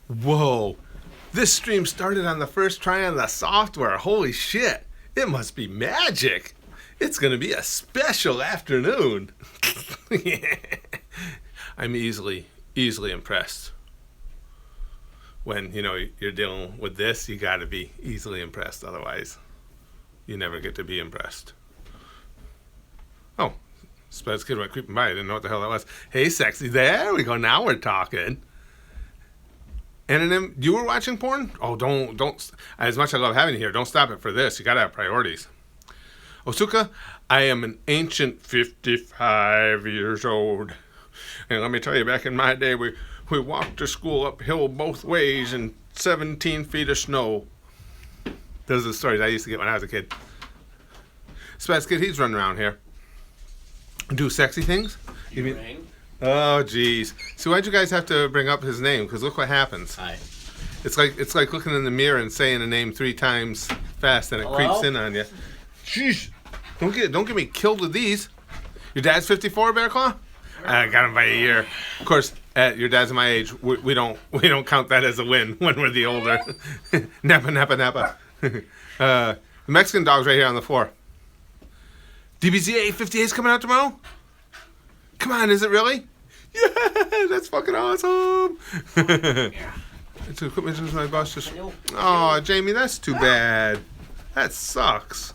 Whoa, this stream started on the first try on the software. Holy shit, it must be magic. It's gonna be a special afternoon. I'm easily impressed. When, you're dealing with this, you gotta be easily impressed. Otherwise, you never get to be impressed. Oh, Spaz kid went creeping by. I didn't know what the hell that was. Hey, sexy. There we go. Now we're talking. And you were watching porn? Oh, don't. As much as I love having you here, don't stop it for this. You gotta have priorities. Osuka, I am an ancient 55 years old. And let me tell you, back in my day, we walked to school uphill both ways in 17 feet of snow. Those are the stories I used to get when I was a kid. Spaz kid, he's running around here. Do sexy things? You mean? Oh, jeez. See, why'd you guys have to bring up his name? Because look what happens. Hi. It's like looking in the mirror and saying a name 3 times fast, and it creeps in on you. Sheesh. Don't get me killed with these. Your dad's 54, Bear Claw? I got him by a year. Of course, your dad's my age. We don't count that as a win when we're the older. Nappa. The Mexican dog's right here on the floor. DBZ 858's coming out tomorrow? Come on, is it really? Yeah, that's fucking awesome. It's equipment since my boss just... Oh, Jamie, that's too bad. That sucks.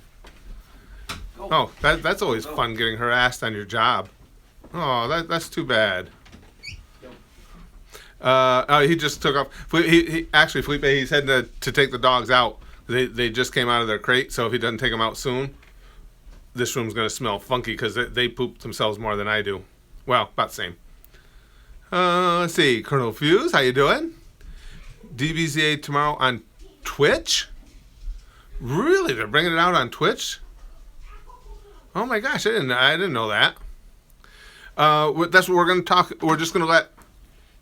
Oh, that's always fun getting harassed on your job. Oh, that's too bad. He just took off. Actually, Felipe, he's heading to take the dogs out. They just came out of their crate, so if he doesn't take them out soon, this room's going to smell funky because they poop themselves more than I do. Well, about the same. Let's see. Colonel Fuse, how you doing? DBZA tomorrow on Twitch? Really? They're bringing it out on Twitch? Oh my gosh, I didn't know that. That's what we're going to talk. We're just going to let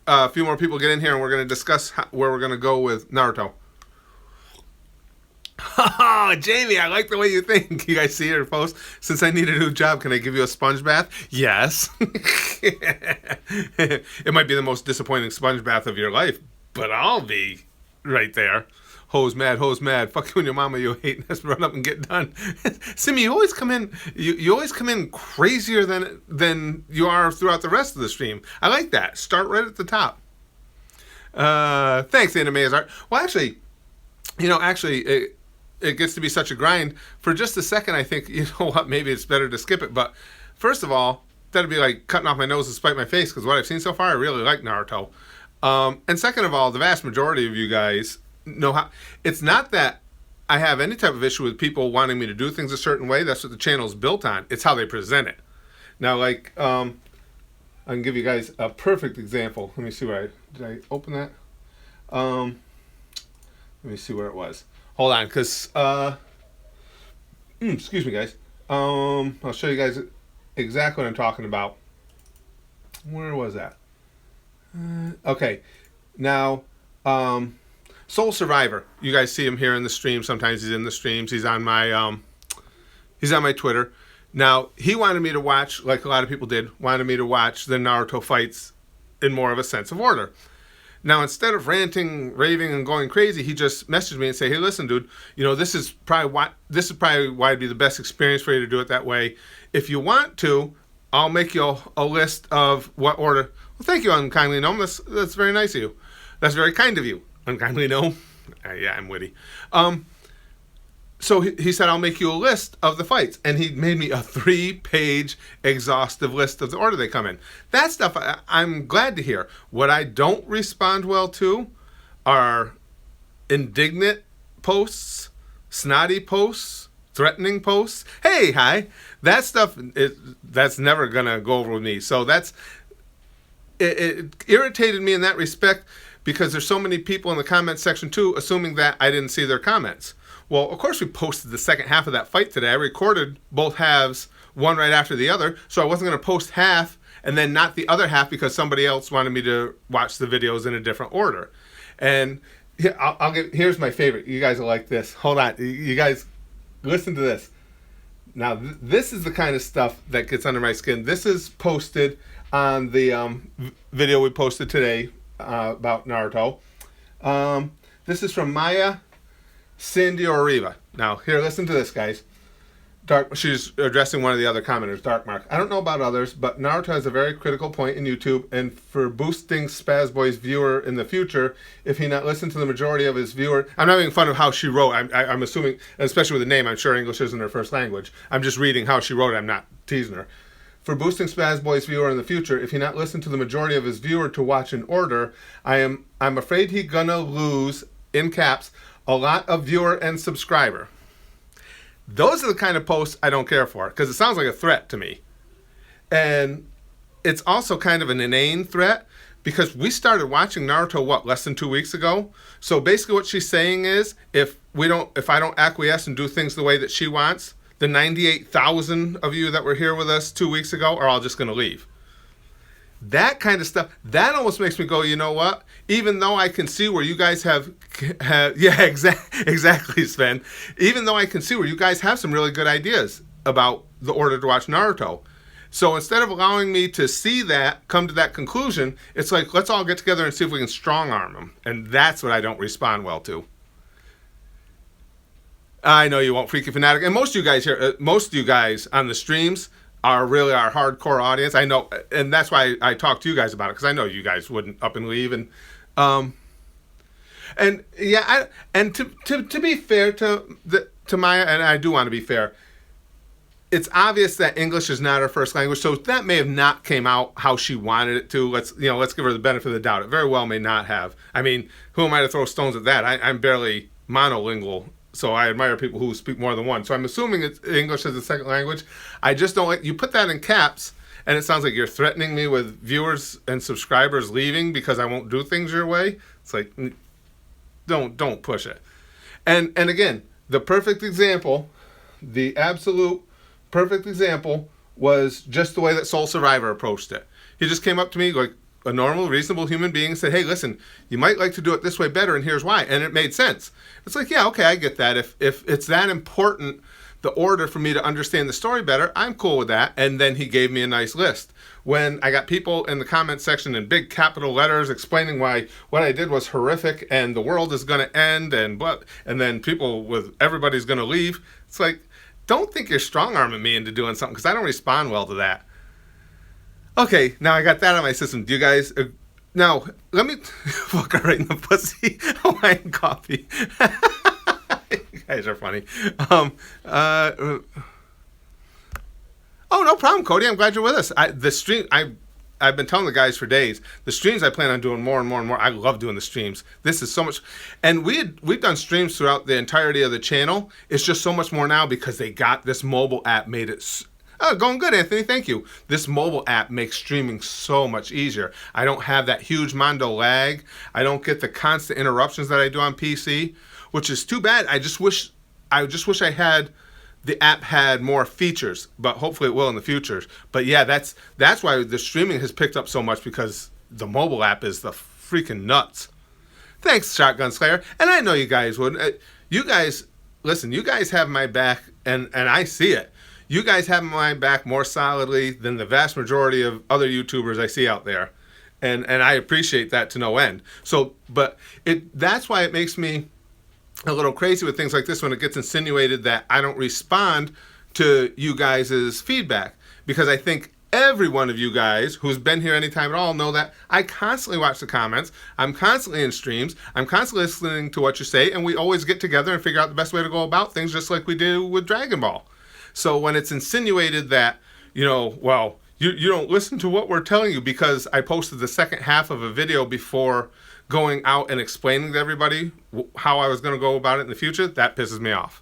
a few more people get in here, and we're going to discuss where we're going to go with Naruto. Oh, Jamie, I like the way you think. You guys see her post? Since I need a new job, can I give you a sponge bath? Yes. It might be the most disappointing sponge bath of your life, but I'll be right there. Hoes mad. Fuck you and your mama, you hate. Let's run up and get done. Simi, you always come in. You always come in crazier than you are throughout the rest of the stream. I like that. Start right at the top. Thanks, Anime Art. Well, actually, it gets to be such a grind. For just a second, I think, you know what, maybe it's better to skip it. But first of all, that'd be like cutting off my nose to spite my face, because what I've seen so far, I really like Naruto. And second of all, the vast majority of you guys know how. It's not that I have any type of issue with people wanting me to do things a certain way. That's what the channel's built on. It's how they present it. Now, like, I can give you guys a perfect example. Let me see where did I open that? Let me see where it was. Hold on, because, excuse me, guys. I'll show you guys exactly what I'm talking about. Where was that? Okay. Now, Soul Survivor. You guys see him here in the stream. Sometimes he's in the streams. He's on my Twitter. Now, he wanted me to watch, like a lot of people did, wanted me to watch the Naruto fights in more of a sense of order. Now, instead of ranting, raving, and going crazy, he just messaged me and said, "Hey, listen, dude, this is probably why it'd be the best experience for you to do it that way. If you want to, I'll make you a list of what order." Well, thank you, Unkindly Gnome. That's very nice of you. That's very kind of you, Unkindly Gnome. Yeah, I'm witty. So he said, "I'll make you a list of the fights." And he made me a 3-page exhaustive list of the order they come in. That stuff I'm glad to hear. What I don't respond well to are indignant posts, snotty posts, threatening posts. Hey, hi. That stuff, that's never going to go over with me. So it irritated me in that respect, because there's so many people in the comment section too assuming that I didn't see their comments. Well, of course we posted the second half of that fight today. I recorded both halves, one right after the other, so I wasn't going to post half and then not the other half because somebody else wanted me to watch the videos in a different order. And here's my favorite. You guys will like this. Hold on. You guys, listen to this. Now, this is the kind of stuff that gets under my skin. This is posted on the video we posted today about Naruto. This is from Maya Cindy Oriva. Now, here, listen to this, guys. She's addressing one of the other commenters, Dark Mark. I don't know about others, but Naruto has a very critical point in YouTube, and for boosting Spaz Boy's viewer in the future, if he not listen to the majority of his viewer... I'm not making fun of how she wrote. I'm assuming, especially with the name, I'm sure English isn't her first language. I'm just reading how she wrote it. I'm not teasing her. For boosting Spaz Boy's viewer in the future, if he not listen to the majority of his viewer to watch in order, I'm afraid he gonna lose, in caps, a lot of viewer and subscriber. Those are the kind of posts I don't care for, because it sounds like a threat to me. And it's also kind of an inane threat, because we started watching Naruto, less than 2 weeks ago? So basically what she's saying is, if I don't acquiesce and do things the way that she wants, the 98,000 of you that were here with us 2 weeks ago are all just going to leave. That kind of stuff, that almost makes me go, you know what? Even though I can see where you guys have yeah, exactly, Sven. Even though I can see where you guys have some really good ideas about the order to watch Naruto. So instead of allowing me to see that, come to that conclusion, it's like, let's all get together and see if we can strong arm them. And that's what I don't respond well to. I know you won't, Freaky Fanatic. And most of you guys here, most of you guys on the streams are really our hardcore audience. I know, and that's why I talk to you guys about it, because I know you guys wouldn't up and leave. And yeah, to be fair to Maya, and I do want to be fair, it's obvious that English is not her first language, so that may have not came out how she wanted it to. Let's give her the benefit of the doubt. It very well may not have. I mean, who am I to throw stones at that? I'm barely monolingual, so I admire people who speak more than one. So I'm assuming it's English as a second language. I just don't like, you put that in caps, and it sounds like you're threatening me with viewers and subscribers leaving because I won't do things your way. It's like, don't push it. And again, the perfect example, the absolute perfect example was just the way that Soul Survivor approached it. He just came up to me like a normal, reasonable human being and said, hey, listen, you might like to do it this way better, and here's why. And it made sense. It's like, yeah, okay, I get that. If it's that important, the order for me to understand the story better, I'm cool with that. And then he gave me a nice list. When I got people in the comment section in big capital letters explaining why what I did was horrific and the world is going to end and then people with everybody's going to leave, it's like, don't think you're strong-arming me into doing something, because I don't respond well to that. Okay, now I got that on my system. Do you guys... now, let me... fuck her right in the pussy. Hawaiian coffee. You guys are funny. Oh, no problem, Cody. I'm glad you're with us. I've been telling the guys for days, the streams I plan on doing more and more and more. I love doing the streams. This is so much. And we've done streams throughout the entirety of the channel. It's just so much more now because they got this mobile app made it... Oh, going good, Anthony. Thank you. This mobile app makes streaming so much easier. I don't have that huge Mondo lag. I don't get the constant interruptions that I do on PC, which is too bad. I just wish I had... the app had more features, but hopefully it will in the future. But yeah, that's why the streaming has picked up so much, because the mobile app is the freaking nuts. Thanks, Shotgun Slayer. And I know you guys would. You guys, listen, you guys have my back, and I see it. You guys have my back more solidly than the vast majority of other YouTubers I see out there. And I appreciate that to no end. So, but that's why it makes me a little crazy with things like this when it gets insinuated that I don't respond to you guys' feedback, because I think every one of you guys who's been here anytime at all know that I constantly watch the comments, I'm constantly in streams, I'm constantly listening to what you say, and we always get together and figure out the best way to go about things, just like we do with Dragon Ball. So when it's insinuated that, well, you don't listen to what we're telling you because I posted the second half of a video before going out and explaining to everybody how I was going to go about it in the future, that pisses me off.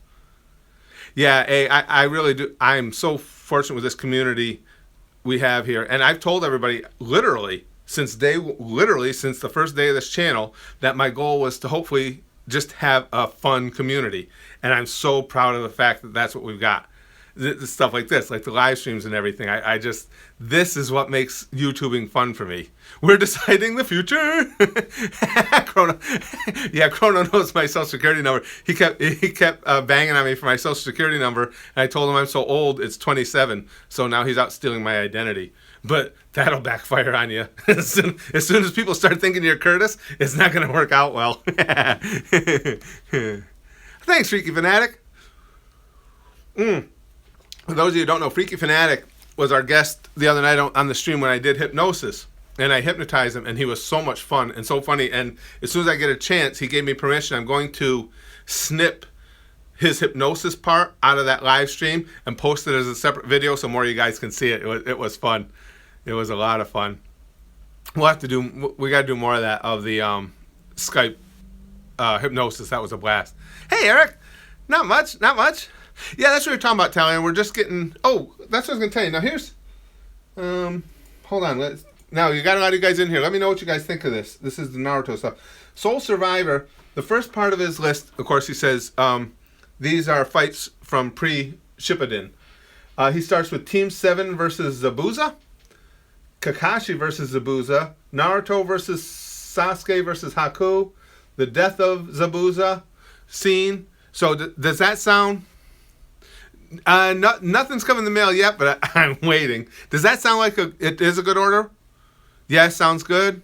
Yeah, I really do. I'm so fortunate with this community we have here. And I've told everybody literally since the first day of this channel that my goal was to hopefully just have a fun community. And I'm so proud of the fact that that's what we've got. Stuff like this, like the live streams and everything. This is what makes YouTubing fun for me. We're deciding the future. Chrono knows my social security number. He kept banging on me for my social security number, and I told him I'm so old, it's 27. So now he's out stealing my identity. but that'll backfire on you. As soon as people start thinking you're Curtis, it's not going to work out well. Thanks, Freaky Fanatic. For those of you who don't know, Freaky Fanatic was our guest the other night on the stream when I did hypnosis. And I hypnotized him, and he was so much fun and so funny. And as soon as I get a chance, he gave me permission. I'm going to snip his hypnosis part out of that live stream and post it as a separate video so more of you guys can see it. It was fun. It was a lot of fun. We got to do more of that, of the Skype hypnosis. That was a blast. Hey, Eric. Not much. Yeah, that's what we're talking about, Talion. We're just getting... Oh, that's what I was going to tell you. Now, here's... hold on. Now, you got a lot of you guys in here. Let me know what you guys think of this. This is the Naruto stuff. Soul Survivor, the first part of his list, of course, he says, these are fights from pre-Shippuden. He starts with Team 7 versus Zabuza, Kakashi versus Zabuza, Naruto versus Sasuke versus Haku, the death of Zabuza scene. So does that sound... nothing's come in the mail yet, but I'm waiting. Does that sound like it is a good order? Yes, sounds good.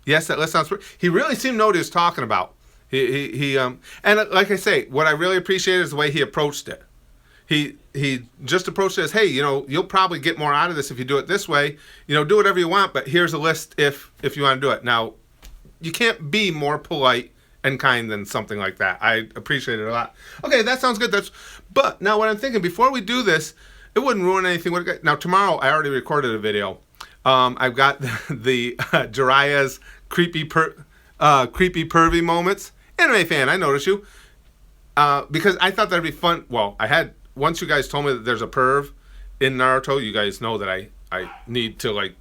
Yes, that list sounds... He really seemed to know what he was talking about. He and like I say, what I really appreciate is the way he approached it. He just approached it as, hey, you'll probably get more out of this if you do it this way. Do whatever you want, but here's a list if you want to do it. Now, you can't be more polite and kind than something like that. I appreciate it a lot. Okay, that sounds good. But now what I'm thinking, before we do this, it wouldn't ruin anything. Now, tomorrow, I already recorded a video. I've got the Jiraiya's creepy pervy moments. Anime fan, I noticed you. Because I thought that'd be fun. Well, once you guys told me that there's a perv in Naruto, you guys know that I need to,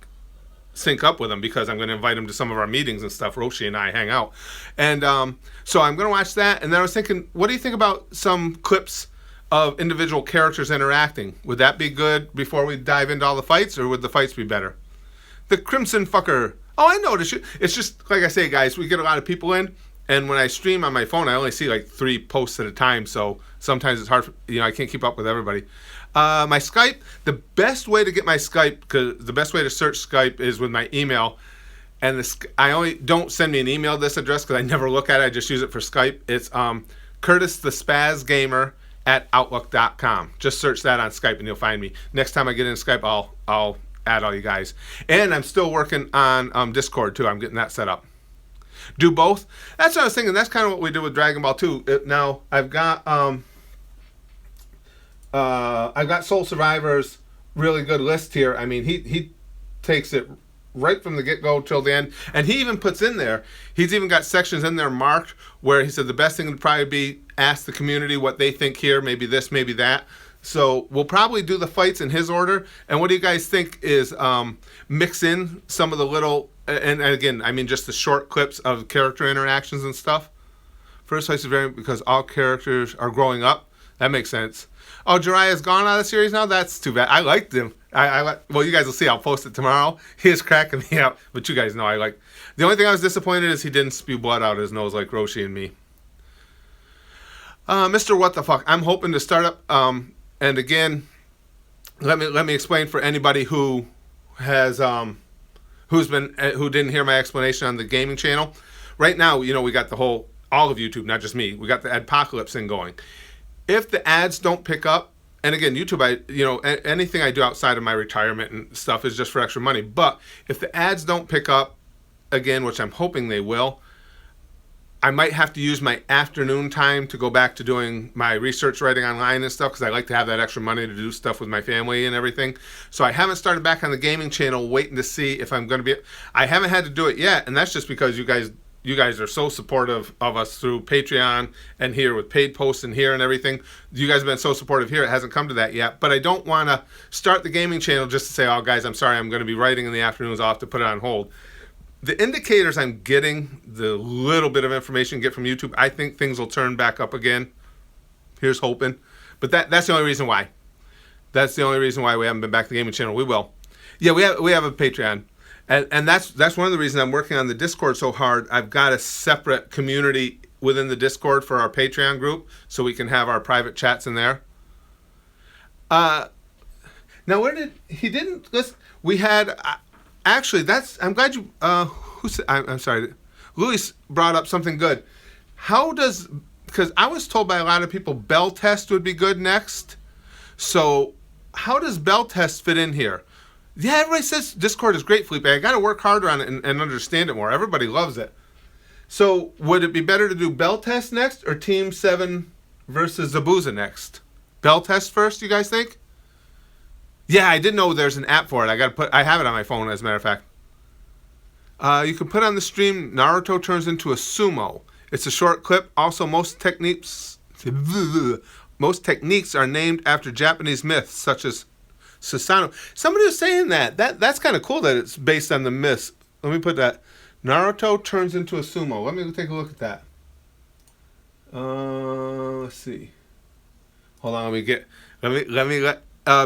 sync up with him because I'm going to invite him to some of our meetings and stuff. Roshi and I hang out. And so I'm going to watch that. And then I was thinking, what do you think about some clips of individual characters interacting? Would that be good before we dive into all the fights, or would the fights be better? The Crimson Fucker. Oh, I noticed you. It's just, like I say, guys, we get a lot of people in. And when I stream on my phone, I only see 3 posts at a time. So sometimes it's hard, I can't keep up with everybody. My Skype, the best way to get my Skype, because the best way to search Skype is with my email. And I only don't send me an email this address because I never look at it. I just use it for Skype. It's curtisthespazgamer @outlook.com. Just search that on Skype and you'll find me. Next time I get in Skype, I'll add all you guys. And I'm still working on Discord too. I'm getting that set up. Do both. That's what I was thinking. That's kind of what we did with Dragon Ball 2. Now I've got Soul Survivor's really good list here. I mean, he takes it right from the get-go till the end, and he even puts in there. He's even got sections in there marked where he said the best thing would probably be ask the community what they think here. Maybe this, maybe that. So we'll probably do the fights in his order. And what do you guys think is mix in some of the little, and again, I mean just the short clips of character interactions and stuff. First fight is very, because all characters are growing up. That makes sense. Oh, Jiraiya's gone out of the series now? That's too bad. I liked him. Well, you guys will see. I'll post it tomorrow. He is cracking me up. But you guys know I like. The only thing I was disappointed is he didn't spew blood out his nose like Roshi and me. Mr. What the Fuck. I'm hoping to start up. And again, let me explain for anybody who has who didn't hear my explanation on the gaming channel. Right now, we got all of YouTube, not just me. We got the adpocalypse thing going. If the ads don't pick up, and again, YouTube, anything I do outside of my retirement and stuff is just for extra money. But if the ads don't pick up, again, which I'm hoping they will, I might have to use my afternoon time to go back to doing my research writing online and stuff, because I like to have that extra money to do stuff with my family and everything. So I haven't started back on the gaming channel, waiting to see if I'm going to be... I haven't had to do it yet, and that's just because you guys are so supportive of us through Patreon and here with paid posts and here and everything. You guys have been so supportive here. It hasn't come to that yet. But I don't want to start the gaming channel just to say, oh, guys, I'm sorry, I'm going to be writing in the afternoons. I'll have to put it on hold. The indicators I'm getting, the little bit of information I get from YouTube, I think things will turn back up again. Here's hoping. But that's the only reason why. That's the only reason why we haven't been back to the gaming channel. We will. Yeah, we have a Patreon. And that's one of the reasons I'm working on the Discord so hard. I've got a separate community within the Discord for our Patreon group, so we can have our private chats in there. Now, We had actually. I'm glad you. I'm sorry. Luis brought up something good. Because I was told by a lot of people bell test would be good next. So how does bell test fit in here? Yeah, everybody says Discord is great, Felipe. I got to work harder on it and understand it more. Everybody loves it. So would it be better to do bell test next or Team 7 versus Zabuza next? Bell test first, you guys think? Yeah, I didn't know there's an app for it. I have it on my phone, as a matter of fact. You can put on the stream, Naruto turns into a sumo. It's a short clip. Also, most techniques are named after Japanese myths, such as Susanoo. Somebody was saying that's kind of cool that it's based on the myths. Let me put that. Naruto turns into a sumo. Let me take a look at that. Let's see. Hold on.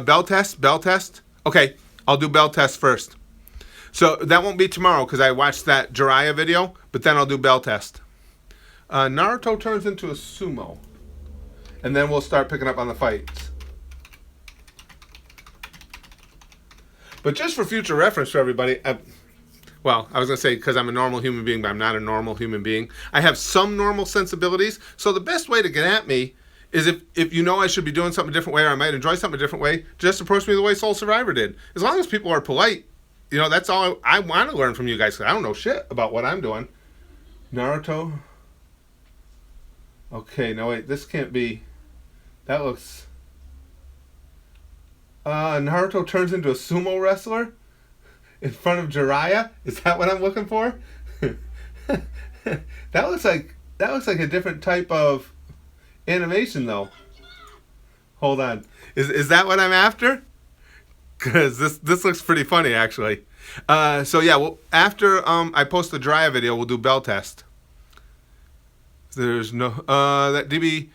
Bell test. Okay, I'll do bell test first. So that won't be tomorrow because I watched that Jiraiya video, but then I'll do bell test. Naruto turns into a sumo. And then we'll start picking up on the fights. But just for future reference for everybody, I was going to say because I'm a normal human being, but I'm not a normal human being. I have some normal sensibilities. So the best way to get at me is if you know I should be doing something a different way or I might enjoy something a different way, just approach me the way Soul Survivor did. As long as people are polite, that's all I want to learn from you guys because I don't know shit about what I'm doing. Naruto. Okay, no wait, this can't be. That looks... Naruto turns into a sumo wrestler in front of Jiraiya? Is that what I'm looking for? That looks like a different type of animation, though. Hold on. Is that what I'm after? Because this looks pretty funny, actually. So yeah, well, after I post the Jiraiya video, we'll do bell test. There's no that DB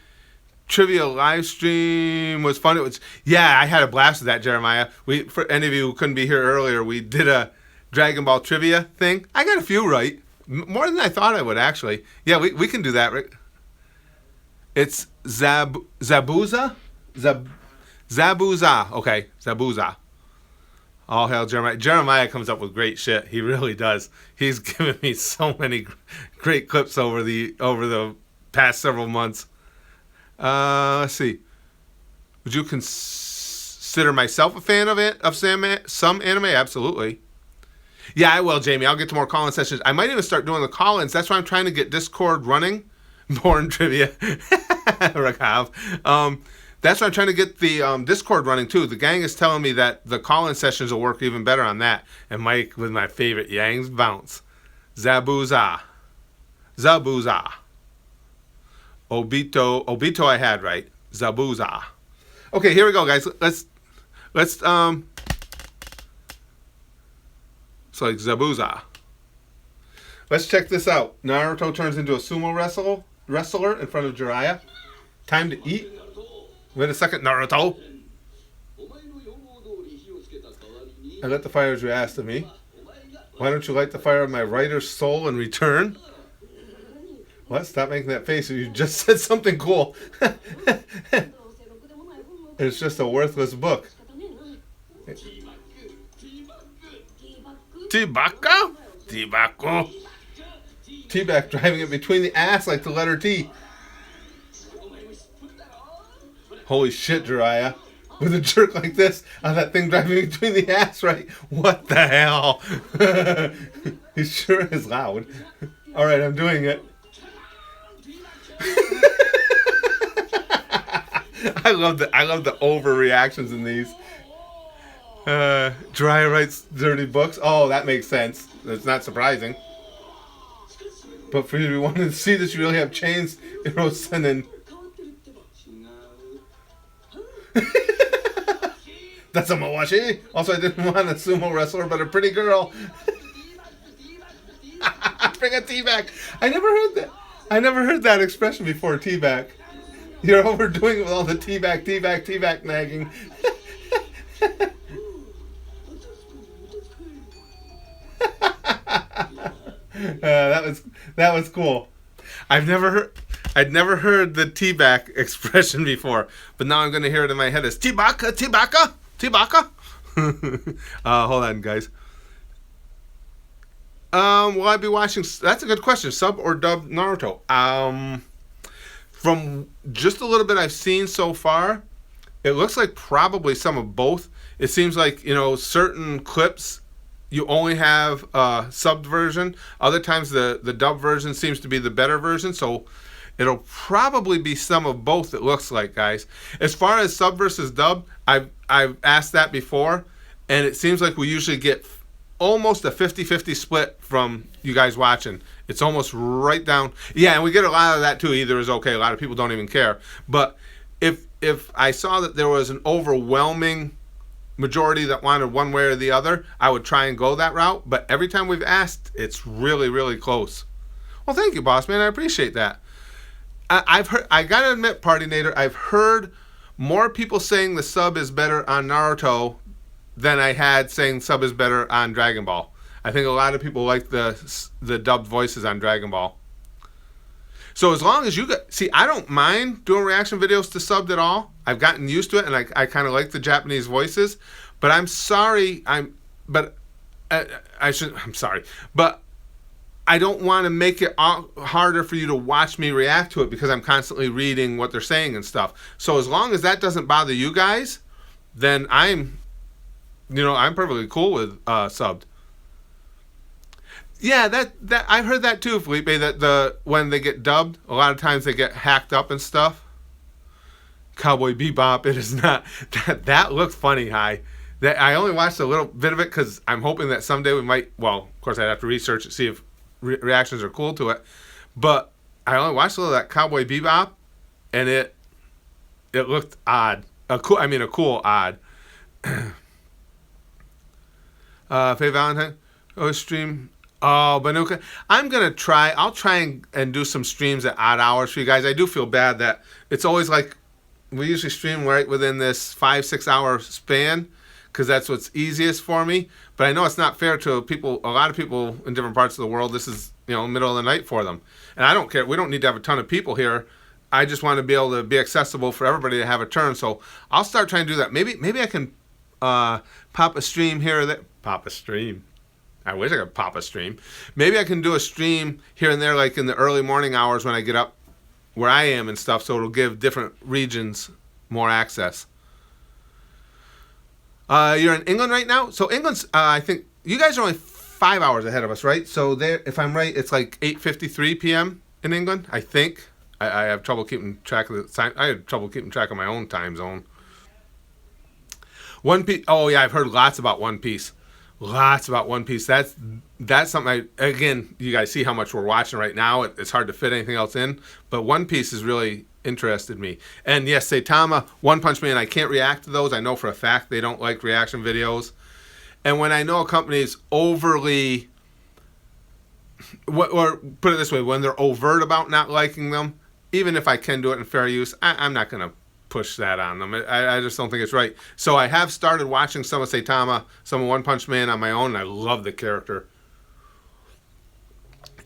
trivia live stream was fun. I had a blast with that, Jeremiah. For any of you who couldn't be here earlier, we did a Dragon Ball trivia thing. I got a few right, more than I thought I would actually. Yeah, we can do that. Right? It's Zabuza. Okay, Zabuza. All hail Jeremiah. Jeremiah comes up with great shit. He really does. He's given me so many great clips over the past several months. Let's see. Would you consider myself a fan of some anime? Absolutely. Yeah, I will, Jamie. I'll get to more call-in sessions. I might even start doing the call-ins. That's why I'm trying to get Discord running. Born trivia. Rakav. That's why I'm trying to get the Discord running, too. The gang is telling me that the call-in sessions will work even better on that. And Mike with my favorite Yang's bounce. Zabuza. Obito I had right. Zabuza. Okay, here we go, guys. Let's so like Zabuza. Let's check this out. Naruto turns into a sumo wrestler in front of Jiraiya. Time to eat. Wait a second, Naruto. I lit the fire as you asked of me. Why don't you light the fire of my writer's soul in return? What? Stop making that face. You just said something cool. It's just a worthless book. Tibaka? Tibako? T-back driving it between the ass like the letter T. Holy shit, Jiraiya. With a jerk like this on that thing driving between the ass, right? What the hell? He sure is loud. Alright, I'm doing it. I love the overreactions in these. Jiraiya writes dirty books. Oh, that makes sense. That's not surprising. But for you to want to see this, you really have changed Hirosen. That's a Mawashi. Also, I didn't want a sumo wrestler, but a pretty girl. Bring a T-back. I never heard that expression before, T-back. You're overdoing it with all the T-back nagging. That was cool. I'd never heard the T-back expression before, but now I'm going to hear it in my head as T-baka. Hold on, guys. Will I be watching? That's a good question. Sub or dub Naruto? From just a little bit I've seen so far, it looks like probably some of both. It seems like, certain clips you only have a subbed version. Other times the dub version seems to be the better version. So it'll probably be some of both, it looks like, guys. As far as sub versus dub, I've asked that before, and it seems like we usually get almost a 50-50 split from you guys watching. It's almost right down. Yeah, and we get a lot of that too. Either is okay. A lot of people don't even care. But if I saw that there was an overwhelming majority that wanted one way or the other, I would try and go that route. But every time we've asked, it's really, really close. Well, thank you, boss man. I appreciate that. I've heard. I gotta admit, Party Nader, I've heard more people saying the sub is better on Naruto than I had saying sub is better on Dragon Ball. I think a lot of people like the dubbed voices on Dragon Ball. So as long as you got, see, I don't mind doing reaction videos to subbed at all. I've gotten used to it, and I kind of like the Japanese voices. But I'm sorry, I'm sorry, but I don't want to make it harder for you to watch me react to it because I'm constantly reading what they're saying and stuff. So as long as that doesn't bother you guys, then I'm perfectly cool with subbed. Yeah, that I've heard that too, Felipe. That when they get dubbed, a lot of times they get hacked up and stuff. Cowboy Bebop, it is not that looks funny. That I only watched a little bit of it because I'm hoping that someday we might. Well, of course, I'd have to research it, see if reactions are cool to it. But I only watched a little of that Cowboy Bebop, and it looked odd. A cool odd. Faye Valentine, stream. Oh, Banuka. I'll try and do some streams at odd hours for you guys. I do feel bad that it's always like we usually stream right within this 5-6 hour span because that's what's easiest for me. But I know it's not fair to a lot of people in different parts of the world. This is, middle of the night for them. And I don't care. We don't need to have a ton of people here. I just want to be able to be accessible for everybody to have a turn. So I'll start trying to do that. Maybe I can pop a stream here or there. Pop a stream. I wish I could pop a stream. Maybe I can do a stream here and there, like in the early morning hours when I get up where I am and stuff, so it'll give different regions more access. You're in England right now? So England's, I think, you guys are only 5 hours ahead of us, right? So there, if I'm right, it's like 8:53 p.m. in England, I think. I have trouble keeping track of the time. I have trouble keeping track of my own time zone. One Piece. Oh, yeah, I've heard lots about One Piece. Lots about One Piece. That's something again, you guys see how much we're watching right now. It's hard to fit anything else in. But One Piece has really interested me. And yes, Saitama, One Punch Man, I can't react to those. I know for a fact they don't like reaction videos. And when I know a company is overly, or put it this way, when they're overt about not liking them, even if I can do it in fair use, I'm not going to push that on them. I just don't think it's right. So I have started watching some of Saitama, some of One Punch Man on my own, and I love the character.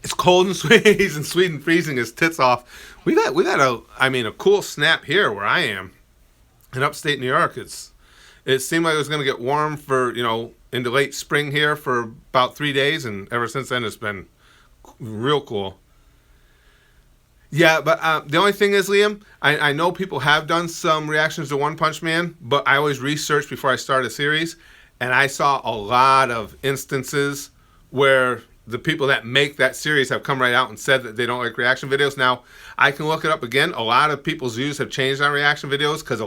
It's cold and sweet. He's in Sweden freezing his tits off. We've had a cool snap here where I am in upstate New York. It seemed like it was going to get warm for, into late spring here for about 3 days, and ever since then it's been real cool. Yeah, but the only thing is, Liam, I know people have done some reactions to One Punch Man, but I always research before I start a series, and I saw a lot of instances where the people that make that series have come right out and said that they don't like reaction videos. Now, I can look it up again. A lot of people's views have changed on reaction videos because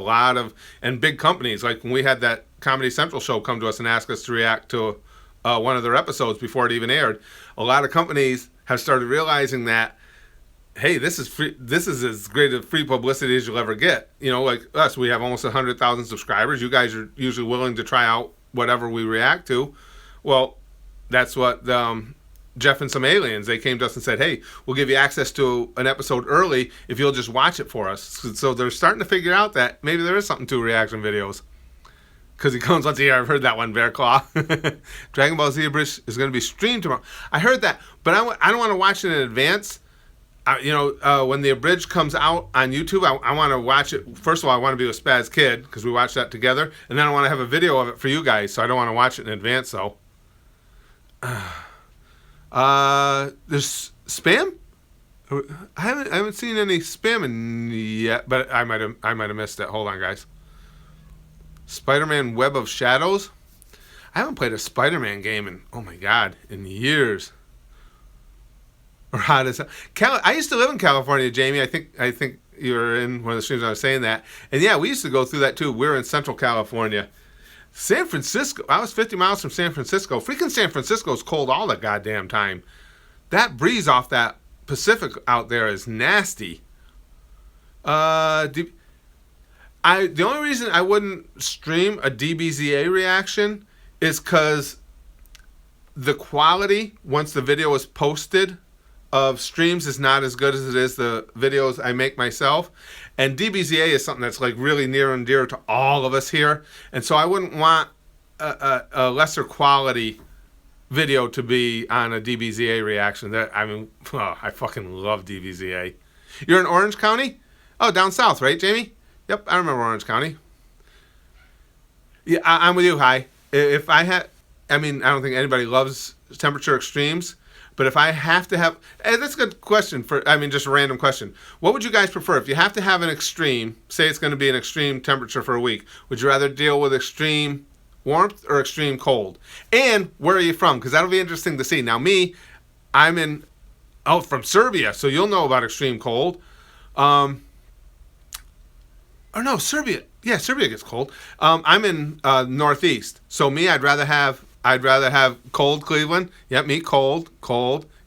and big companies, like when we had that Comedy Central show come to us and ask us to react to one of their episodes before it even aired, a lot of companies have started realizing that, hey, this is free. This is as great a free publicity as you'll ever get. Like us, we have almost 100,000 subscribers. You guys are usually willing to try out whatever we react to. Well, that's what Jeff and some aliens, they came to us and said, hey, we'll give you access to an episode early if you'll just watch it for us. So they're starting to figure out that maybe there is something to reaction videos. Because he comes once a year. I've heard that one, Bear Claw. Dragon Ball Z Abridged is going to be streamed tomorrow. I heard that, but I don't want to watch it in advance. when the abridged comes out on YouTube, I want to watch it. First of all, I want to be with Spaz Kid because we watched that together, and then I want to have a video of it for you guys. So I don't want to watch it in advance. So, there's spam. I haven't seen any spamming yet, but I might have missed it. Hold on, guys. Spider-Man Web of Shadows. I haven't played a Spider-Man game in years. Or how does I used to live in California, Jamie. I think you were in one of the streams I was saying that. And yeah, we used to go through that too. We're in Central California. San Francisco. I was 50 miles from San Francisco. Freaking San Francisco's cold all the goddamn time. That breeze off that Pacific out there is nasty. The only reason I wouldn't stream a DBZA reaction is because the quality once the video is posted of streams is not as good as it is the videos I make myself. And DBZA is something that's like really near and dear to all of us here. And so I wouldn't want a lesser quality video to be on a DBZA reaction. I fucking love DBZA. You're in Orange County? Oh, down south, right, Jamie? Yep, I remember Orange County. Yeah, I'm with you, Hi. If I had, I don't think anybody loves temperature extremes. But if I have to have, that's a good question just a random question. What would you guys prefer? If you have to have an extreme, say it's going to be an extreme temperature for a week, would you rather deal with extreme warmth or extreme cold? And where are you from? Because that'll be interesting to see. Now I'm from Serbia, so you'll know about extreme cold. Serbia. Yeah, Serbia gets cold. I'm in Northeast, so I'd rather have cold Cleveland. Yep, me cold,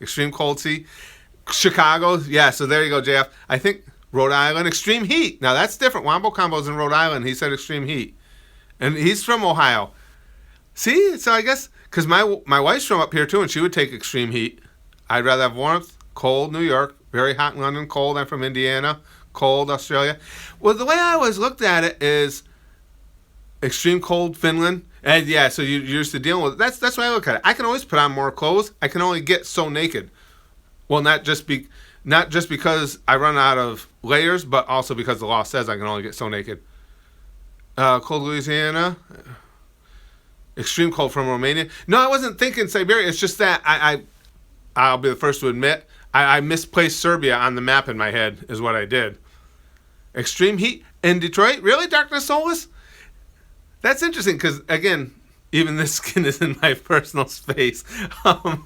extreme cold. See, Chicago. Yeah, so there you go, JF. I think Rhode Island, extreme heat. Now that's different. Wombo Combo's in Rhode Island. He said extreme heat, and he's from Ohio. See, so I guess because my wife's from up here too, and she would take extreme heat. I'd rather have warmth, cold New York, very hot in London, cold. I'm from Indiana, cold Australia. Well, the way I always looked at it is extreme cold Finland. And yeah, so you're used to dealing with it. That's why I look at it. I can always put on more clothes. I can only get so naked. Well, not just because I run out of layers, but also because the law says I can only get so naked. Cold Louisiana, extreme cold from Romania. No, I wasn't thinking Siberia. It's just that I'll be the first to admit I misplaced Serbia on the map in my head is what I did. Extreme heat in Detroit, really? Darkness Solus? That's interesting because, again, even this skin is in my personal space. But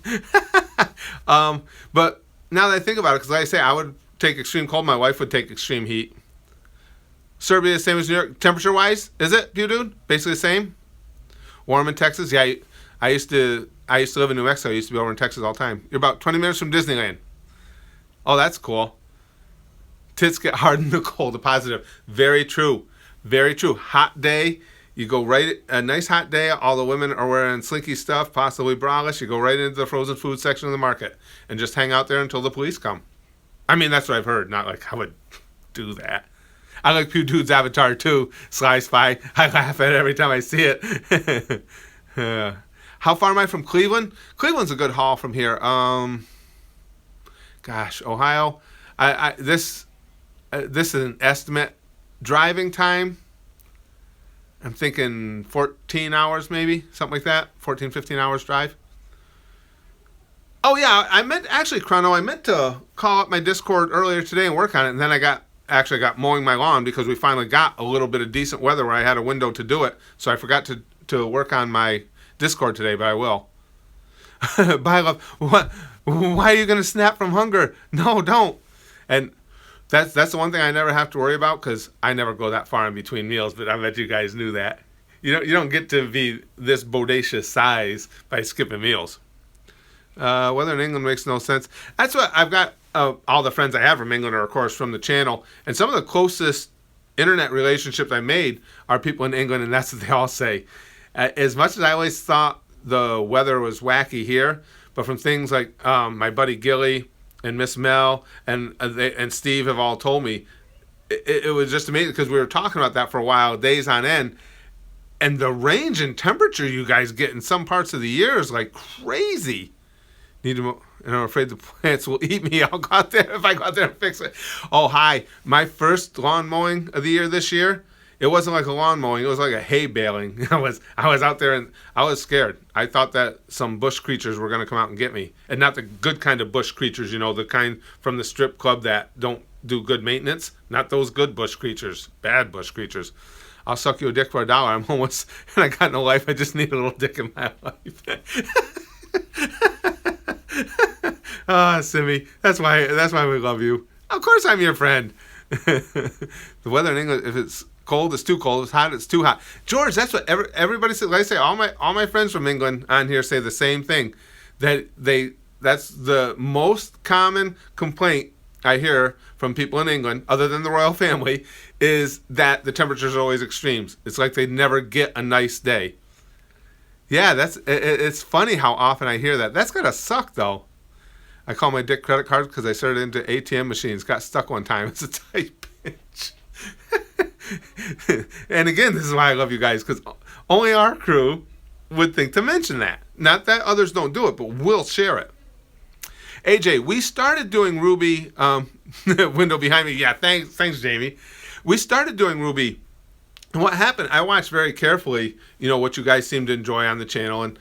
now that I think about it, because like I say, I would take extreme cold. My wife would take extreme heat. Serbia, same as New York, temperature-wise, is it, dude? Basically the same. Warm in Texas. Yeah, I used to live in New Mexico. I used to be over in Texas all the time. You're about 20 minutes from Disneyland. Oh, that's cool. Tits get hard in the cold. A positive. Very true. Very true. Hot day. You go right, a nice hot day, all the women are wearing slinky stuff, possibly braless. You go right into the frozen food section of the market and just hang out there until the police come. That's what I've heard, not like I would do that. I like Pew Dude's Avatar too, Sly Spy. I laugh at it every time I see it. How far am I from Cleveland? Cleveland's a good haul from here. Ohio. This is an estimate. Driving time, I'm thinking 14 hours maybe, something like that. 14, 15 hours drive. Oh yeah, I meant to call up my Discord earlier today and work on it, and then I got mowing my lawn because we finally got a little bit of decent weather where I had a window to do it. So I forgot to work on my Discord today, but I will. Bye, love. What? Why are you going to snap from hunger? No, don't. And that's the one thing I never have to worry about because I never go that far in between meals, but I bet you guys knew that. You don't get to be this bodacious size by skipping meals. Weather in England makes no sense. That's what I've got. All the friends I have from England are, of course, from the channel. And some of the closest internet relationships I made are people in England, and that's what they all say. As much as I always thought the weather was wacky here, but from things like my buddy Gilly and Miss Mel and Steve have all told me, it was just amazing because we were talking about that for a while, days on end. And the range in temperature you guys get in some parts of the year is like crazy. and I'm afraid the plants will eat me. I'll go out there if I go out there and fix it. Oh, hi. My first lawn mowing of the year this year, it wasn't like a lawn mowing. It was like a hay baling. I was out there and I was scared. I thought that some bush creatures were going to come out and get me. And not the good kind of bush creatures, you know, the kind from the strip club that don't do good maintenance. Not those good bush creatures. Bad bush creatures. I'll suck you a dick for $1. I'm homeless and I got no life. I just need a little dick in my life. Simmy, that's why we love you. Of course I'm your friend. The weather in England, if it's cold, it's too cold. If it's hot, it's too hot. George, that's what everybody says. Like I say, all my friends from England on here say the same thing. That's the most common complaint I hear from people in England, other than the royal family, is that the temperatures are always extremes. It's like they never get a nice day. Yeah, it's funny how often I hear that. That's gotta suck though. I call my dick credit card because I started into ATM machines. Got stuck one time. It's a tight pinch. And again, this is why I love you guys, because only our crew would think to mention that. Not that others don't do it, but we'll share it. AJ, we started doing Ruby, window behind me. Yeah, thanks, Jamie. We started doing Ruby. And what happened, I watched very carefully, you know, what you guys seem to enjoy on the channel. And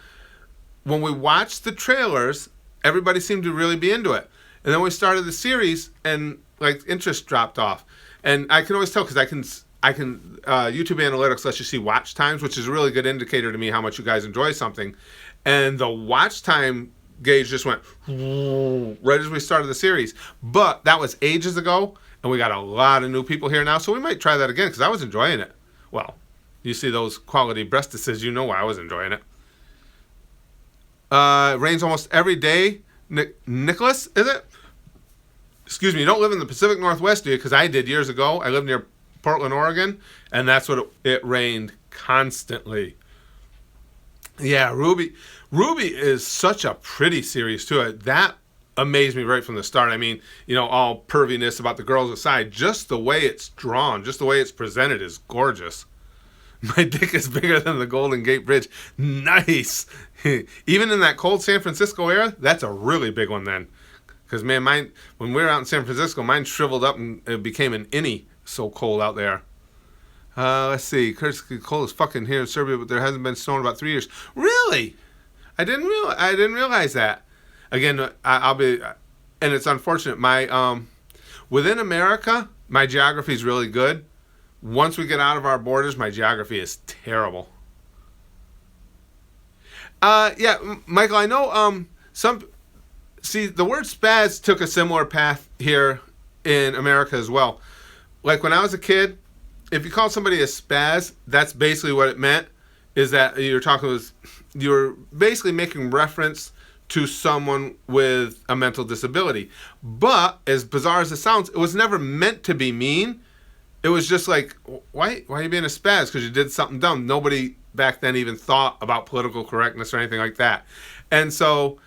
when we watched the trailers, everybody seemed to really be into it. And then we started the series and like interest dropped off. And I can always tell because I can YouTube Analytics lets you see watch times, which is a really good indicator to me how much you guys enjoy something. And the watch time gauge just went right as we started the series. But that was ages ago, and we got a lot of new people here now, so we might try that again because I was enjoying it. Well, you see those quality breastises, you know why I was enjoying it. Rains almost every day. Nicholas, is it? Excuse me, you don't live in the Pacific Northwest, do you? Because I did years ago. I lived near Portland, Oregon, and that's what it rained constantly. Yeah, Ruby is such a pretty series too. That amazed me right from the start. I mean, you know, all perviness about the girls aside, just the way it's drawn, just the way it's presented is gorgeous. My dick is bigger than the Golden Gate Bridge. Nice. Even in that cold San Francisco area, that's a really big one then. Because, man, mine, when we were out in San Francisco, mine shriveled up and it became an innie. So cold out there. Let's see. Curtis, cold as fucking here in Serbia, but there hasn't been snow in about 3 years. Really? I didn't realize that. Again, I'll be, and it's unfortunate. My within America, my geography is really good. Once we get out of our borders, my geography is terrible. Yeah, Michael, I know see, the word spaz took a similar path here in America as well. Like when I was a kid, if you called somebody a spaz, that's basically what it meant, is that you're basically making reference to someone with a mental disability. But as bizarre as it sounds, it was never meant to be mean. It was just like, why are you being a spaz? Because you did something dumb. Nobody back then even thought about political correctness or anything like that. And so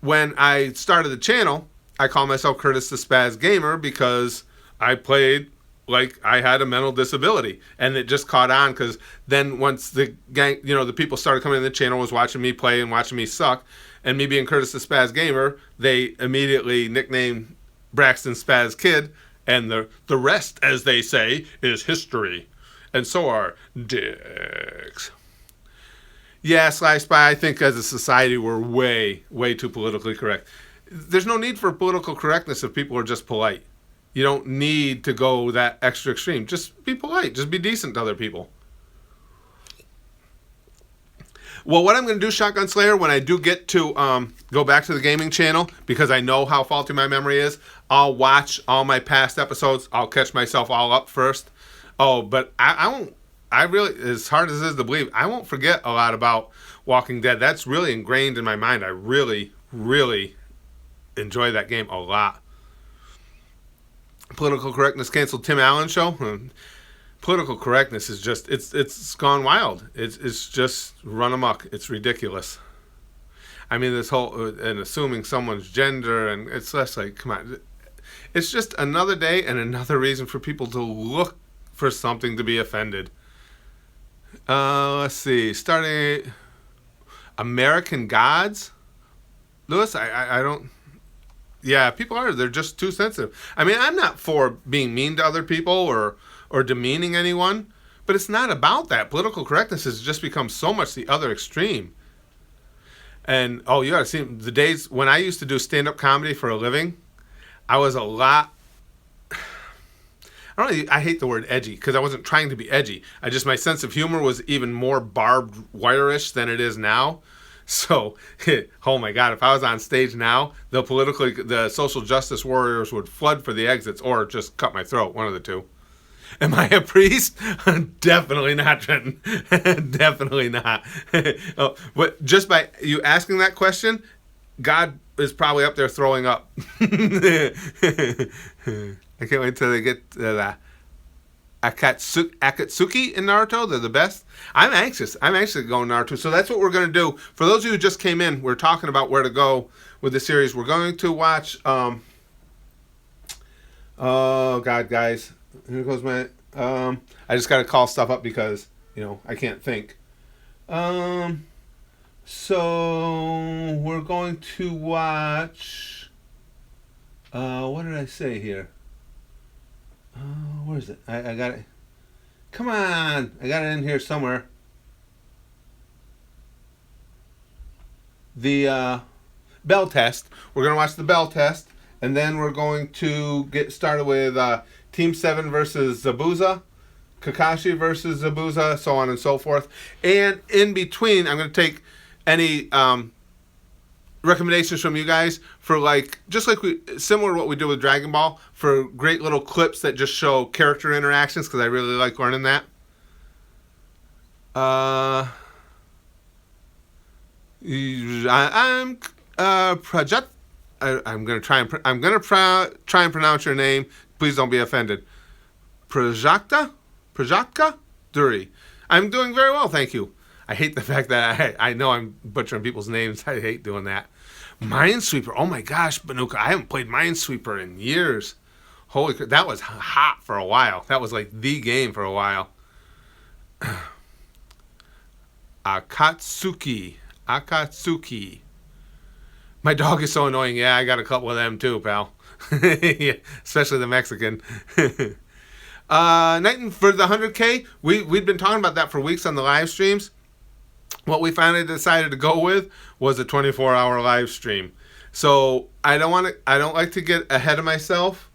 when I started the channel, I call myself Curtis the Spaz Gamer because I played like I had a mental disability, and it just caught on because then once the gang, you know, the people started coming in the channel, was watching me play and watching me suck, and me being Curtis the Spaz Gamer, they immediately nicknamed Braxton Spaz Kid, and the rest, as they say, is history, and so are dicks. Yeah, SKYPE, I think as a society we're way too politically correct. There's no need for political correctness if people are just polite. You don't need to go that extra extreme. Just be polite. Just be decent to other people. Well, what I'm going to do, Shotgun Slayer, when I do get to go back to the gaming channel, because I know how faulty my memory is, I'll watch all my past episodes. I'll catch myself all up first. Oh, but I won't. I really, as hard as it is to believe, I won't forget a lot about Walking Dead. That's really ingrained in my mind. I really enjoy that game a lot. Political correctness canceled Tim Allen show. Political correctness is just, it's gone wild. It's just run amok. It's ridiculous. I mean, this whole, and assuming someone's gender, and it's less like, come on. It's just another day and another reason for people to look for something to be offended. Let's see. Starting American Gods. Lewis, I don't. Yeah, people are. They're just too sensitive. I mean, I'm not for being mean to other people or demeaning anyone, but it's not about that. Political correctness has just become so much the other extreme. And oh, you gotta see the days when I used to do stand-up comedy for a living. I was a lot. I hate the word edgy because I wasn't trying to be edgy. My sense of humor was even more barbed wire-ish than it is now. So, oh my God, if I was on stage now, the social justice warriors would flood for the exits or just cut my throat, one of the two. Am I a priest? Definitely not, Trenton. Definitely not. Oh, but just by you asking that question, God is probably up there throwing up. I can't wait till they get the Akatsuki in Naruto. They're the best. I'm anxious to go Naruto. So that's what we're going to do. For those of you who just came in, we're talking about where to go with the series. We're going to watch... oh, God, guys. Here goes my... I just got to call stuff up because, I can't think. So, we're going to watch... what did I say here? Where is it? I got it. Come on! I got it in here somewhere. The bell test. We're going to watch the bell test. And then we're going to get started with Team 7 versus Zabuza. Kakashi versus Zabuza. So on and so forth. And in between, I'm going to take any... recommendations from you guys for similar to what we do with Dragon Ball, for great little clips that just show character interactions, because I really like learning that. I'm Project. I'm gonna try and pronounce your name. Please don't be offended. Prajakta Duri. I'm doing very well, thank you. I hate the fact that I know I'm butchering people's names. I hate doing that. Minesweeper. Oh my gosh, Banuka. I haven't played Minesweeper in years. Holy crap. That was hot for a while. That was like the game for a while. Akatsuki. My dog is so annoying. Yeah, I got a couple of them too, pal. Yeah, especially the Mexican. Night for the 100K. We'd been talking about that for weeks on the live streams. What we finally decided to go with was a 24-hour live stream. So I don't like to get ahead of myself.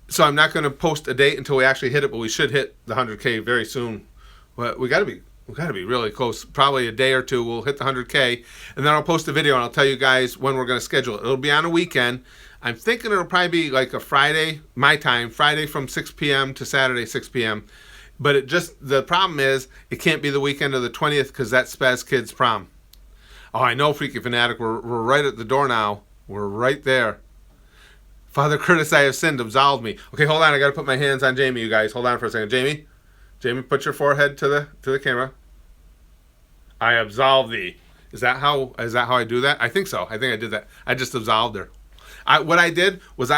So I'm not going to post a date until we actually hit it, but we should hit the 100K very soon. But we got to be really close. Probably a day or two we'll hit the 100K, and then I'll post a video and I'll tell you guys when we're going to schedule it. It'll be on a weekend. I'm thinking it'll probably be like a Friday, my time, Friday from 6 p.m. to Saturday 6 p.m. But the problem is, it can't be the weekend of the 20th because that's Spaz Kid's prom. Oh, I know, Freaky Fanatic. We're right at the door now. We're right there. Father Curtis, I have sinned. Absolve me. Okay, hold on. I got to put my hands on Jamie, you guys. Hold on for a second. Jamie, put your forehead to the camera. I absolve thee. Is that how I do that? I think so. I think I did that. I just absolved her. What I did was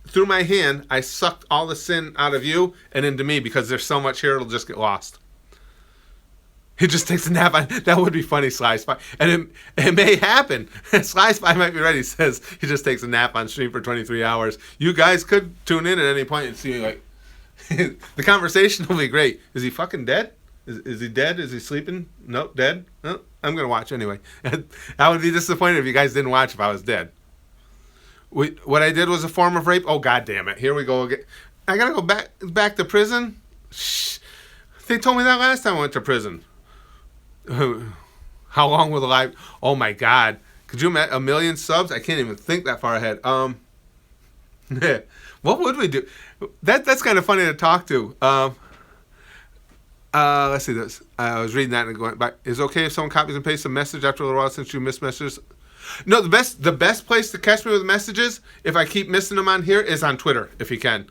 through my hand, I sucked all the sin out of you and into me because there's so much here, it'll just get lost. He just takes a nap. That would be funny, Sly Spy. And it may happen. Sly Spy might be ready. He says he just takes a nap on stream for 23 hours. You guys could tune in at any point and see, like, the conversation will be great. Is he fucking dead? Is he dead? Is he sleeping? Nope, dead? No, I'm going to watch anyway. I would be disappointed if you guys didn't watch if I was dead. What I did was a form of rape. Oh, God damn it. Here we go again. I got to go back to prison? Shh. They told me that last time I went to prison. How long will the live... Oh, my God. Could you imagine 1 million subs? I can't even think that far ahead. What would we do? That's kind of funny to talk to. Let's see this. I was reading that and going back. Is it okay if someone copies and pastes a message after a little while since you missed messages? No, the best place to catch me with messages, if I keep missing them on here, is on Twitter, if you can.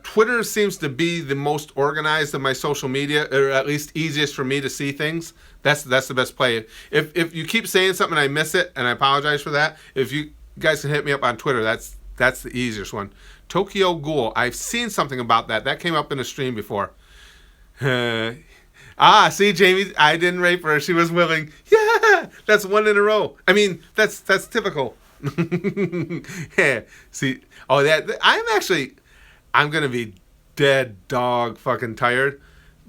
Twitter seems to be the most organized of my social media, or at least easiest for me to see things. That's the best play. If you keep saying something and I miss it, and I apologize for that, if you guys can hit me up on Twitter, that's the easiest one. Tokyo Ghoul. I've seen something about that. That came up in a stream before. Ah, see, Jamie, I didn't rape her. She was willing. Yeah, that's one in a row. I mean, that's typical. Yeah. See, oh, I'm gonna be dead dog fucking tired,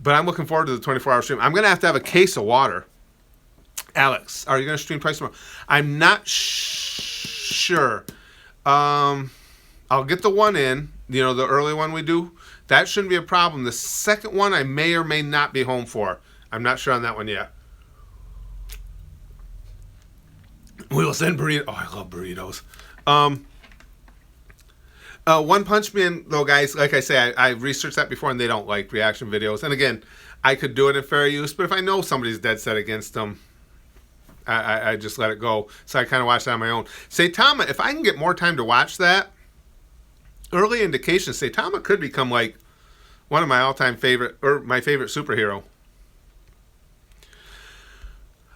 but I'm looking forward to the 24-hour stream. I'm gonna have a case of water. Alex, are you gonna stream twice tomorrow? I'm not sure. I'll get the one in. You know, the early one we do. That shouldn't be a problem. The second one I may or may not be home for. I'm not sure on that one yet. We will send burritos. Oh, I love burritos. One Punch Man, though, guys, like I say, I researched that before, and they don't like reaction videos. And again, I could do it in fair use, but if I know somebody's dead set against them, I just let it go. So I kind of watch that on my own. Saitama, if I can get more time to watch that, early indications, Saitama could become like one of my all-time favorite, or my favorite superhero.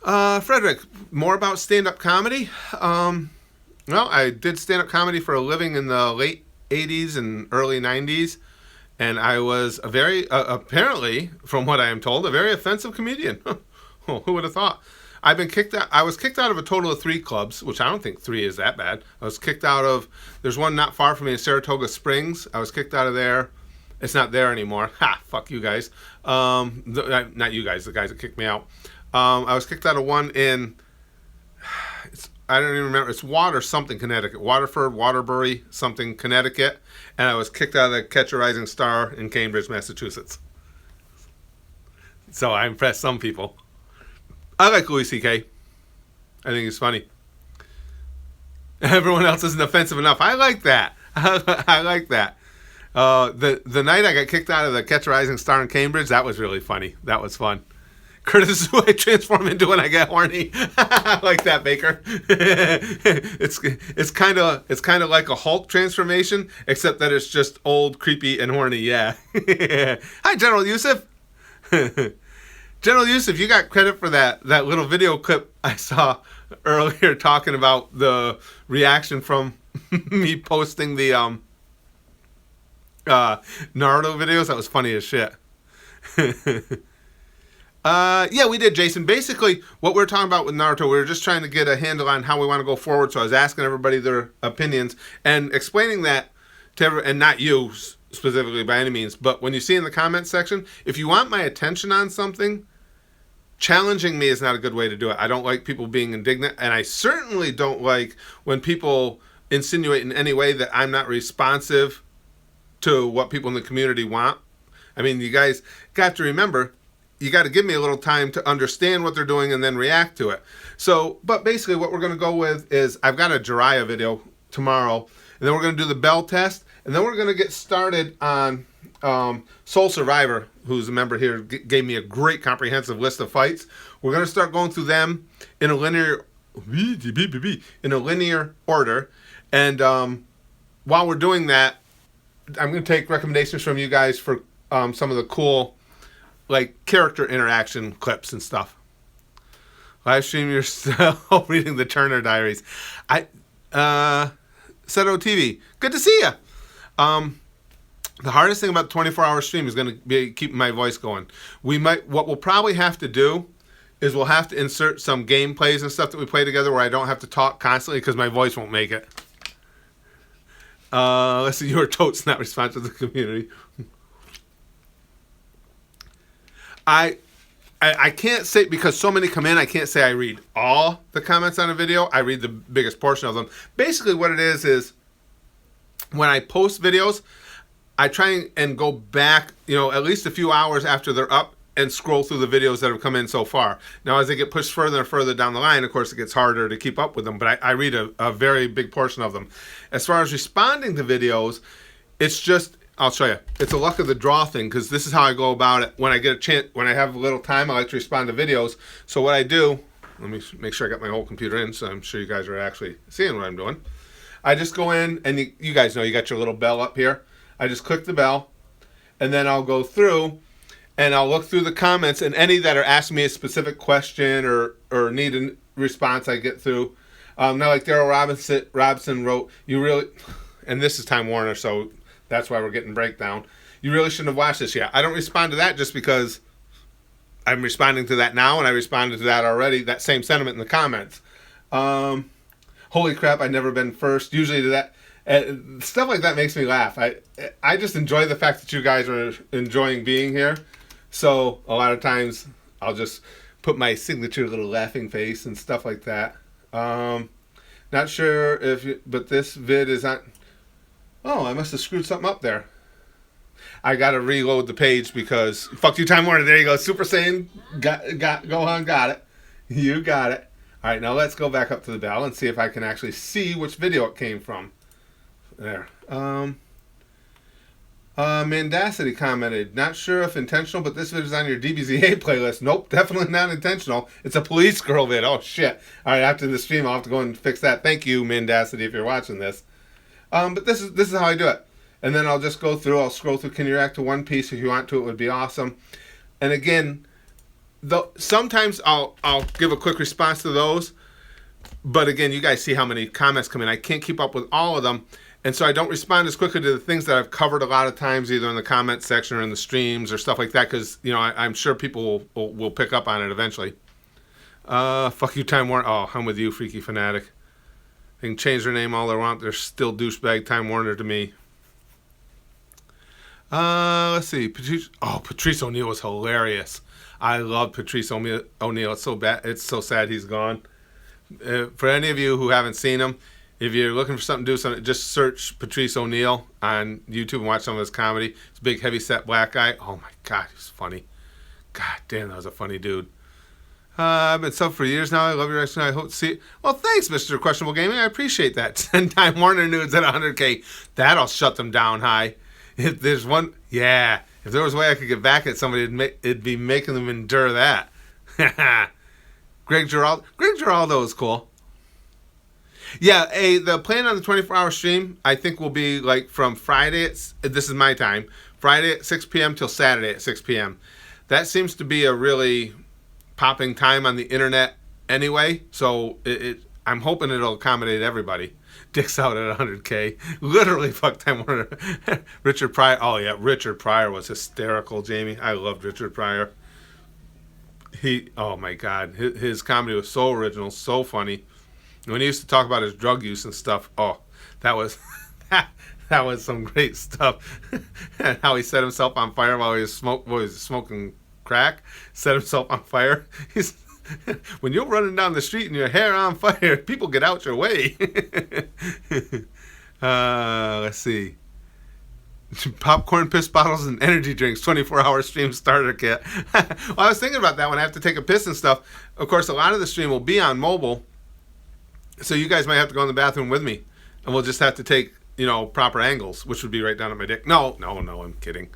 Frederick, more about stand-up comedy. Well, I did stand-up comedy for a living in the late 80s and early 90s, and I was a very, apparently, from what I am told, a very offensive comedian. Who would have thought? I was kicked out of a total of 3 clubs, which I don't think 3 is that bad. I was kicked out of, there's one not far from me in Saratoga Springs. I was kicked out of there. It's not there anymore. Ha, fuck you guys. Not you guys, the guys that kicked me out. I was kicked out of one in, I don't even remember, it's something, Connecticut. Waterford, Waterbury, something, Connecticut. And I was kicked out of the Catch a Rising Star in Cambridge, Massachusetts. So I impressed some people. I like Louis C.K. I think he's funny. Everyone else isn't offensive enough. I like that. I like that. The night I got kicked out of the Catch a Rising Star in Cambridge, that was really funny. That was fun. Curtis is who I transform into when I get horny. I like that, Baker. It's kind of like a Hulk transformation, except that it's just old, creepy, and horny. Yeah. Hi, General Yusuf. General Yusuf, you got credit for that little video clip I saw earlier talking about the reaction from me posting the Naruto videos. That was funny as shit. Yeah, we did, Jason. Basically, what we were talking about with Naruto, we were just trying to get a handle on how we want to go forward. So I was asking everybody their opinions and explaining that to everyone, and not you specifically by any means, but when you see in the comments section, if you want my attention on something, challenging me is not a good way to do it. I don't like people being indignant, and I certainly don't like when people insinuate in any way that I'm not responsive to what people in the community want. I mean, you guys got to remember, you got to give me a little time to understand what they're doing and then react to it. So, but basically what we're going to go with is I've got a Jiraiya video tomorrow, and then we're going to do the bell test, and then we're going to get started on Soul Survivor, who's a member here, gave me a great comprehensive list of fights. We're going to start going through them in a linear order. And while we're doing that, I'm going to take recommendations from you guys for some of the cool, like, character interaction clips and stuff. Live stream yourself reading the Turner Diaries. Seto TV, good to see you. The hardest thing about the 24-hour stream is going to be keeping my voice going. What we'll probably have to do is we'll have to insert some gameplays and stuff that we play together where I don't have to talk constantly because my voice won't make it. Let's see, your totes not responsive to the community. I can't say, because so many come in, I can't say I read all the comments on a video. I read the biggest portion of them. Basically what it is when I post videos, I try and go back, at least a few hours after they're up and scroll through the videos that have come in so far. Now, as they get pushed further and further down the line, of course, it gets harder to keep up with them, but I read a very big portion of them. As far as responding to videos, it's just, I'll show you. It's a luck of the draw thing, because this is how I go about it. When I get a chance, when I have a little time, I like to respond to videos. So what I do, let me make sure I got my whole computer in, so I'm sure you guys are actually seeing what I'm doing. I just go in, and you guys know you got your little bell up here. I just click the bell, and then I'll go through, and I'll look through the comments, and any that are asking me a specific question or need a response, I get through. Now, like Daryl Robinson wrote, you really, and this is Time Warner, so that's why we're getting breakdown. You really shouldn't have watched this yet. I don't respond to that just because I'm responding to that now, and I responded to that already. That same sentiment in the comments. Holy crap! I've never been first. Usually to that. Stuff like that makes me laugh. I just enjoy the fact that you guys are enjoying being here. So a lot of times I'll just put my signature little laughing face and stuff like that. Not sure if, but this vid is not. Oh, I must have screwed something up there. I gotta reload the page because fuck you, Time Warner. There you go, Super Saiyan. Got it. You got it. All right, now let's go back up to the bell and see if I can actually see which video it came from. There. Mandacity commented, not sure if intentional, but this video is on your DBZA playlist. Nope, definitely not intentional. It's a police girl vid. Oh, shit. All right, after the stream, I'll have to go and fix that. Thank you, Mandacity, if you're watching this. But this is how I do it. And then I'll just go through. I'll scroll through. Can you react to One Piece if you want to? It would be awesome. And again, sometimes I'll give a quick response to those. But again, you guys see how many comments come in. I can't keep up with all of them. And so I don't respond as quickly to the things that I've covered a lot of times, either in the comment section or in the streams or stuff like that, because, you know, I'm sure people will pick up on it eventually. Fuck you, Time Warner. Oh, I'm with you, Freaky Fanatic. They can change their name all they want. They're still douchebag Time Warner to me. Let's see. Patrice O'Neal was hilarious. I love Patrice O'Neal. It's so bad. It's so sad he's gone. For any of you who haven't seen him, if you're looking for something to do, just search Patrice O'Neal on YouTube and watch some of his comedy. He's a big, heavy-set black guy. Oh, my God, he was funny. God damn, that was a funny dude. I've been sub for years now. I love your reaction. I hope to see it. Well, thanks, Mr. Questionable Gaming. I appreciate that. 10 Time Warner nudes at 100K. That'll shut them down high. If there's one, yeah. If there was a way I could get back at somebody, it'd be making them endure that. Greg Giraldo is cool. Yeah, the plan on the 24-hour stream, I think, will be like from Friday, this is my time, Friday at 6 p.m. till Saturday at 6 p.m. That seems to be a really popping time on the internet anyway, so I'm hoping it'll accommodate everybody. Dick's out at 100K. Literally, fuck Time Warner. Richard Pryor. Oh, yeah, Richard Pryor was hysterical, Jamie. I loved Richard Pryor. Oh, my God. His comedy was so original, so funny. When he used to talk about his drug use and stuff, oh, that was that was some great stuff. And how he set himself on fire while he was smoking crack. Set himself on fire. When you're running down the street and your hair on fire, people get out your way. Let's see. Popcorn, piss bottles, and energy drinks. 24-hour stream starter kit. Well, I was thinking about that when I have to take a piss and stuff. Of course, a lot of the stream will be on mobile. So you guys might have to go in the bathroom with me, and we'll just have to take, proper angles, which would be right down at my dick. No, I'm kidding.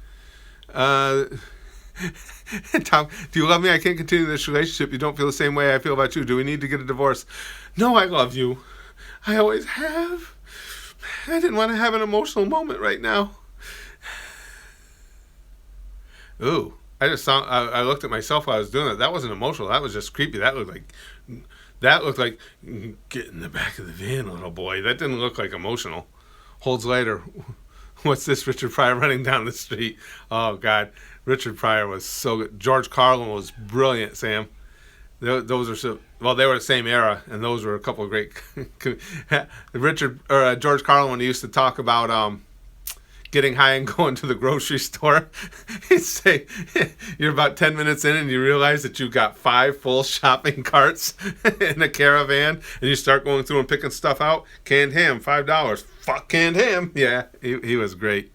Tom, do you love me? I can't continue this relationship. You don't feel the same way I feel about you. Do we need to get a divorce? No, I love you. I always have. I didn't want to have an emotional moment right now. Ooh, I looked at myself while I was doing that. That wasn't emotional. That was just creepy. That looked like get in the back of the van, little boy. That didn't look like emotional. Holds later. What's this? Richard Pryor running down the street. Oh, God. Richard Pryor was so good. George Carlin was brilliant, Sam. Those are so, well, they were the same era, and those were a couple of great. George Carlin, when he used to talk about getting high and going to the grocery store, he'd say, you're about 10 minutes in and you realize that you've got 5 full shopping carts in a caravan, and you start going through and picking stuff out. Canned ham, $5. Fuck canned ham. Yeah, he was great.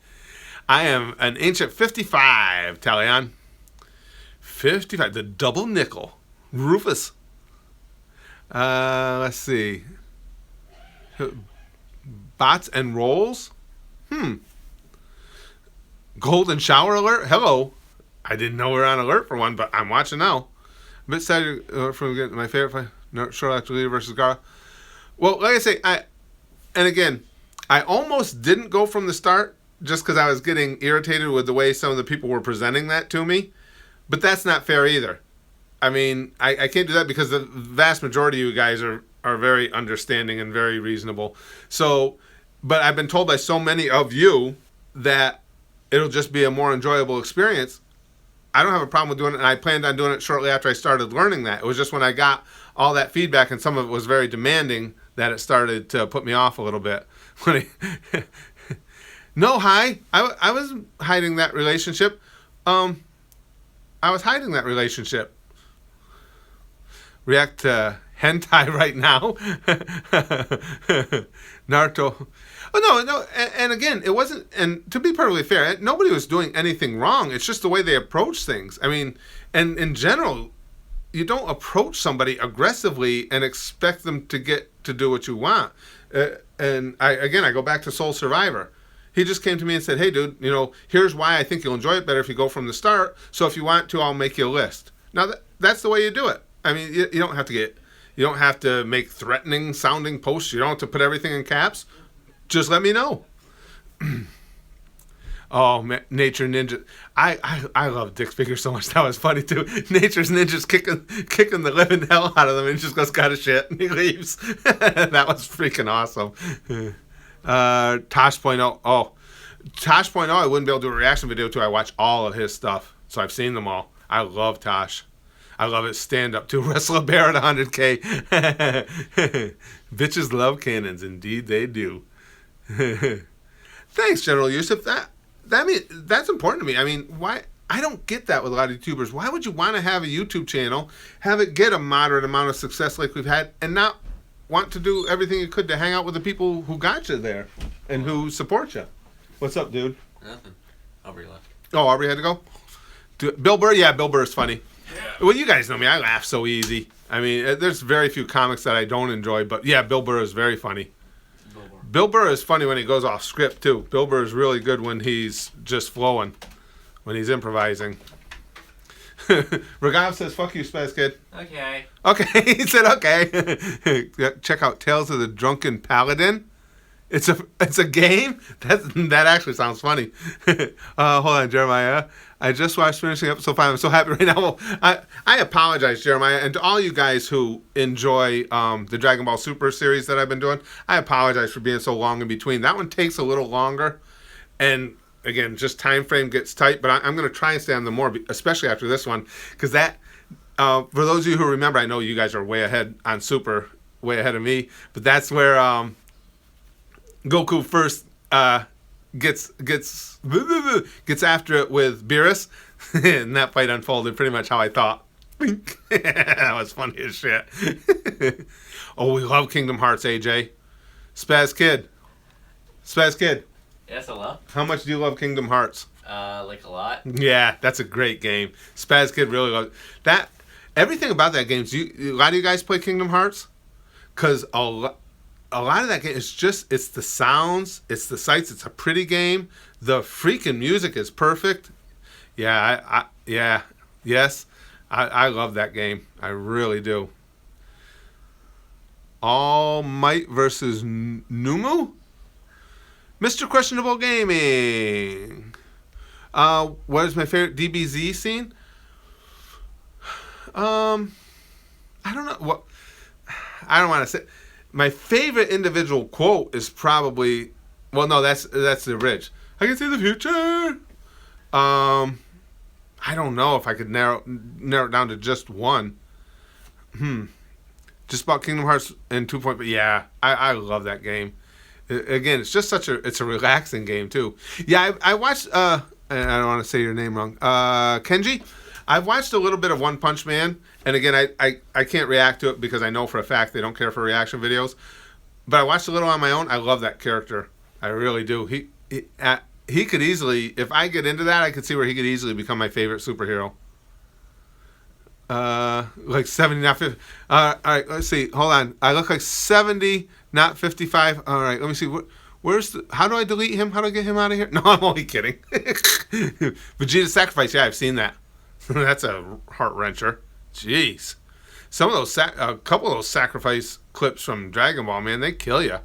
I am an ancient 55, Talion. 55, the double nickel. Rufus. Let's see. Bots and rolls? Golden shower alert? Hello. I didn't know we were on alert for one, but I'm watching now. A bit sad from my favorite fight. No, Charlotte Leader versus Gara. Well, like I say, I almost didn't go from the start just because I was getting irritated with the way some of the people were presenting that to me. But that's not fair either. I mean, I can't do that because the vast majority of you guys are very understanding and very reasonable. So, but I've been told by so many of you that it'll just be a more enjoyable experience. I don't have a problem with doing it, and I planned on doing it shortly after I started learning that. It was just when I got all that feedback, and some of it was very demanding, that it started to put me off a little bit. No, I was hiding that relationship. I was hiding that relationship. React to hentai right now. Naruto. Oh, no. And again, it wasn't, and to be perfectly fair, nobody was doing anything wrong. It's just the way they approach things. I mean, and in general, you don't approach somebody aggressively and expect them to get to do what you want. And I go back to Soul Survivor. He just came to me and said, hey, dude, here's why I think you'll enjoy it better if you go from the start. So if you want to, I'll make you a list. Now, that's the way you do it. I mean, you don't have to make threatening sounding posts. You don't have to put everything in caps. Just let me know. Oh, man, Nature Ninja. I love Dick's figure so much. That was funny, too. Nature's Ninja's kicking the living hell out of them, and he just goes, got a shit, and he leaves. That was freaking awesome. Tosh.0. Oh, Tosh.0 I wouldn't be able to do a reaction video to. I watch all of his stuff, so I've seen them all. I love Tosh. I love his stand-up, too. Wrestle a bear at 100K. Bitches love cannons. Indeed, they do. Thanks, General Yusuf. That's important to me. I mean, why? I don't get that with a lot of YouTubers. Why would you want to have a YouTube channel, have it get a moderate amount of success like we've had, and not want to do everything you could to hang out with the people who got you there and who support you? What's up, dude? Nothing. Aubrey left. Oh, Aubrey had to go? Bill Burr? Yeah, Bill Burr is funny. Yeah. Well, you guys know me. I laugh so easy. I mean, there's very few comics that I don't enjoy, but yeah, Bill Burr is very funny. Bill Burr is funny when he goes off script, too. Bill Burr is really good when he's just flowing, when he's improvising. Regav says, fuck you, Spaz Kid. Okay. Okay, he said okay. Check out Tales of the Drunken Paladin. It's a game? That actually sounds funny. Hold on, Jeremiah. I just watched finishing episode 5. I'm so happy right now. Well, I apologize, Jeremiah. And to all you guys who enjoy the Dragon Ball Super series that I've been doing, I apologize for being so long in between. That one takes a little longer. And, again, just time frame gets tight. But I'm going to try and stay on them more, especially after this one. Because that, for those of you who remember, I know you guys are way ahead on Super, way ahead of me. But that's where Goku first gets after it with Beerus, and that fight unfolded pretty much how I thought. That was funny as shit. Oh, we love Kingdom Hearts, AJ. Spaz Kid. Yes, hello. How much do you love Kingdom Hearts? Like a lot. Yeah, that's a great game. Spaz Kid really loves that. Everything about that game. A lot of you guys play Kingdom Hearts? Because a lot of that game is it's the sounds, it's the sights, it's a pretty game. The freaking music is perfect. Yeah, I love that game. I really do. All Might versus Numu? Mr. Questionable Gaming. What is my favorite DBZ scene? I don't know. What I don't want to say. My favorite individual quote is probably, well, no, that's the Ridge. I can see the future. I don't know if I could narrow it down to just one. Just about Kingdom Hearts and 2 Point, but yeah, I love that game. Again, it's just it's a relaxing game too. Yeah, I watched, and I don't want to say your name wrong, Kenji. I've watched a little bit of One Punch Man, and again, I can't react to it because I know for a fact they don't care for reaction videos. But I watched a little on my own. I love that character. I really do. He could easily, if I get into that, I could see where he could easily become my favorite superhero. Like 70, not 50. All right, let's see. Hold on. I look like 70, not 55. All right, let me see. How do I delete him? How do I get him out of here? No, I'm only kidding. Vegeta Sacrifice. Yeah, I've seen that. That's a heart wrencher. Jeez, some of those, a couple of those sacrifice clips from Dragon Ball, man, they kill you.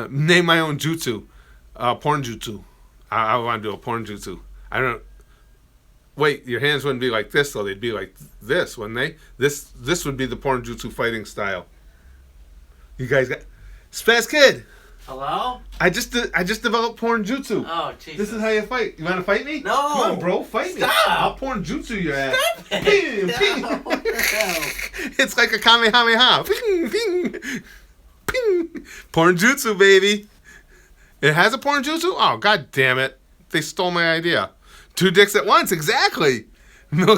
Name my own jutsu, porn jutsu. I want to do a porn jutsu. I don't. Wait, your hands wouldn't be like this though. They'd be like this, wouldn't they? This would be the porn jutsu fighting style. You guys got Spaz Kid. Hello? I just developed porn jutsu. Oh, Jesus. This is how you fight. You want to fight me? No. Come on, bro. Fight me. Stop. I'll porn jutsu your ass. Stop Ping, it. ping. No. It's like a kamehameha. Ping, ping, ping. Porn jutsu, baby. It has a porn jutsu? Oh, god damn it. They stole my idea. 2 dicks at once, exactly. Porn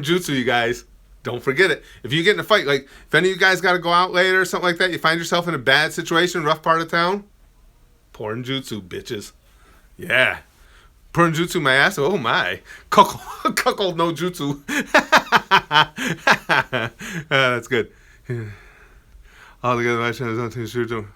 jutsu, you guys. Don't forget it. If you get in a fight, like if any of you guys got to go out later or something like that, you find yourself in a bad situation, rough part of town, porn jutsu, bitches. Yeah. Porn jutsu my ass. Oh my. Cuckold no jutsu. That's good. All together, my channel is not too sure.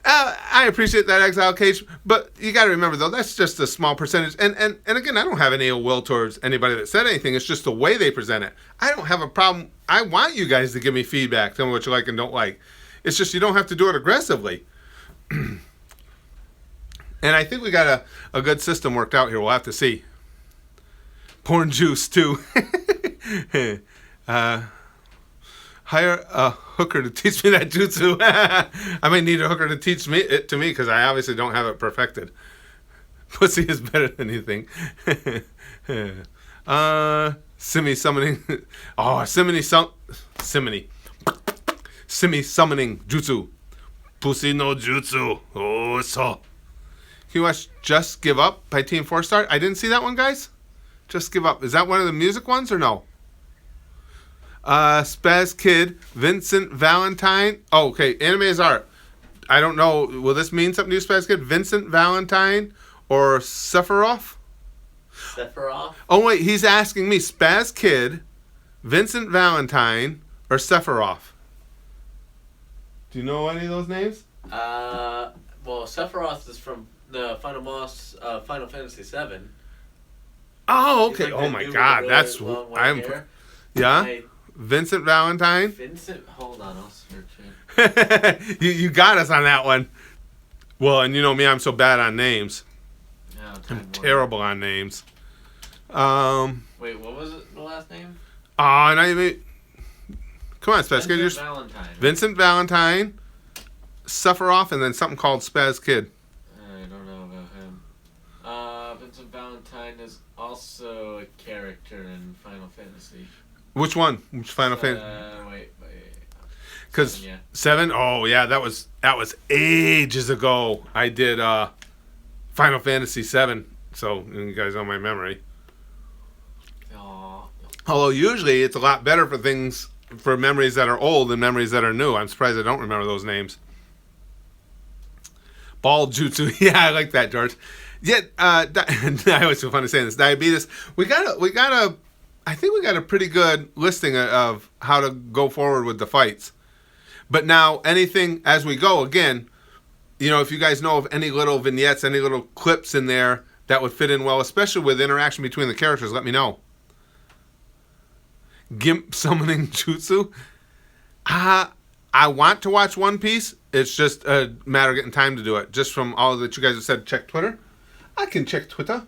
I appreciate that exile case, but you got to remember though that's just a small percentage. And again, I don't have any ill will towards anybody that said anything. It's just the way they present it. I don't have a problem. I want you guys to give me feedback, tell me what you like and don't like. It's just you don't have to do it aggressively. And I think we got a good system worked out here. We'll have to see. Porn juice too. Hire a hooker to teach me that jutsu. I may need a hooker to teach it to me because I obviously don't have it perfected. Pussy is better than anything. Simi summoning. Oh, Simi summoning jutsu. Pussy no jutsu. Oh, so. Can you watch Just Give Up by Team 4 Star? I didn't see that one, guys. Just Give Up. Is that one of the music ones or no? Spaz Kid, Vincent Valentine. Oh, okay. Anime is art. I don't know. Will this mean something to you, Spaz Kid? Vincent Valentine or Sephiroth? Sephiroth? Oh, wait. He's asking me. Spaz Kid, Vincent Valentine, or Sephiroth? Do you know any of those names? Well, Sephiroth is from the final boss, Final Fantasy VII. Oh, okay. Like oh, that my dude God. with the That's... really long white I'm... hair. Yeah? Vincent Valentine? Vincent? Hold on, I'll search it. you got us on that one. Well, and you know me, I'm so bad on names. Oh, I'm terrible on names. Wait, what was it, the last name? Oh, now you may... Come on, Spaz Kid. Vincent Valentine. Vincent Valentine, Sephiroth, and then something called Spaz Kid. I don't know about him. Vincent Valentine is also a character in Final Fantasy. Which one? Which Final Fantasy? Wait. Because 7, yeah. 7? Oh, yeah, that was ages ago. I did Final Fantasy 7, so you guys know my memory. Aww. Although usually it's a lot better for memories that are old than memories that are new. I'm surprised I don't remember those names. Ball jutsu. Yeah, I like that, George. Yet, I always feel funny saying this. Diabetes. I think we got a pretty good listing of how to go forward with the fights. But now, anything as we go, again, you know, if you guys know of any little vignettes, any little clips in there that would fit in well, especially with interaction between the characters, let me know. Gimp summoning jutsu. I want to watch One Piece. It's just a matter of getting time to do it. Just from all that you guys have said, check Twitter. I can check Twitter.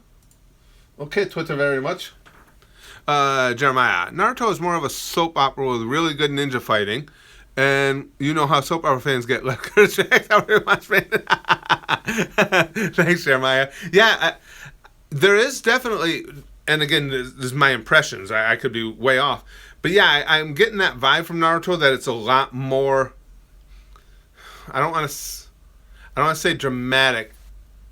Okay, Twitter very much. Jeremiah. Naruto is more of a soap opera with really good ninja fighting. And you know how soap opera fans get. Check out very much, man. Thanks, Jeremiah. Yeah, there is definitely, and again, this is my impressions. I could be way off. But yeah, I'm getting that vibe from Naruto that it's a lot more, I don't want to say dramatic,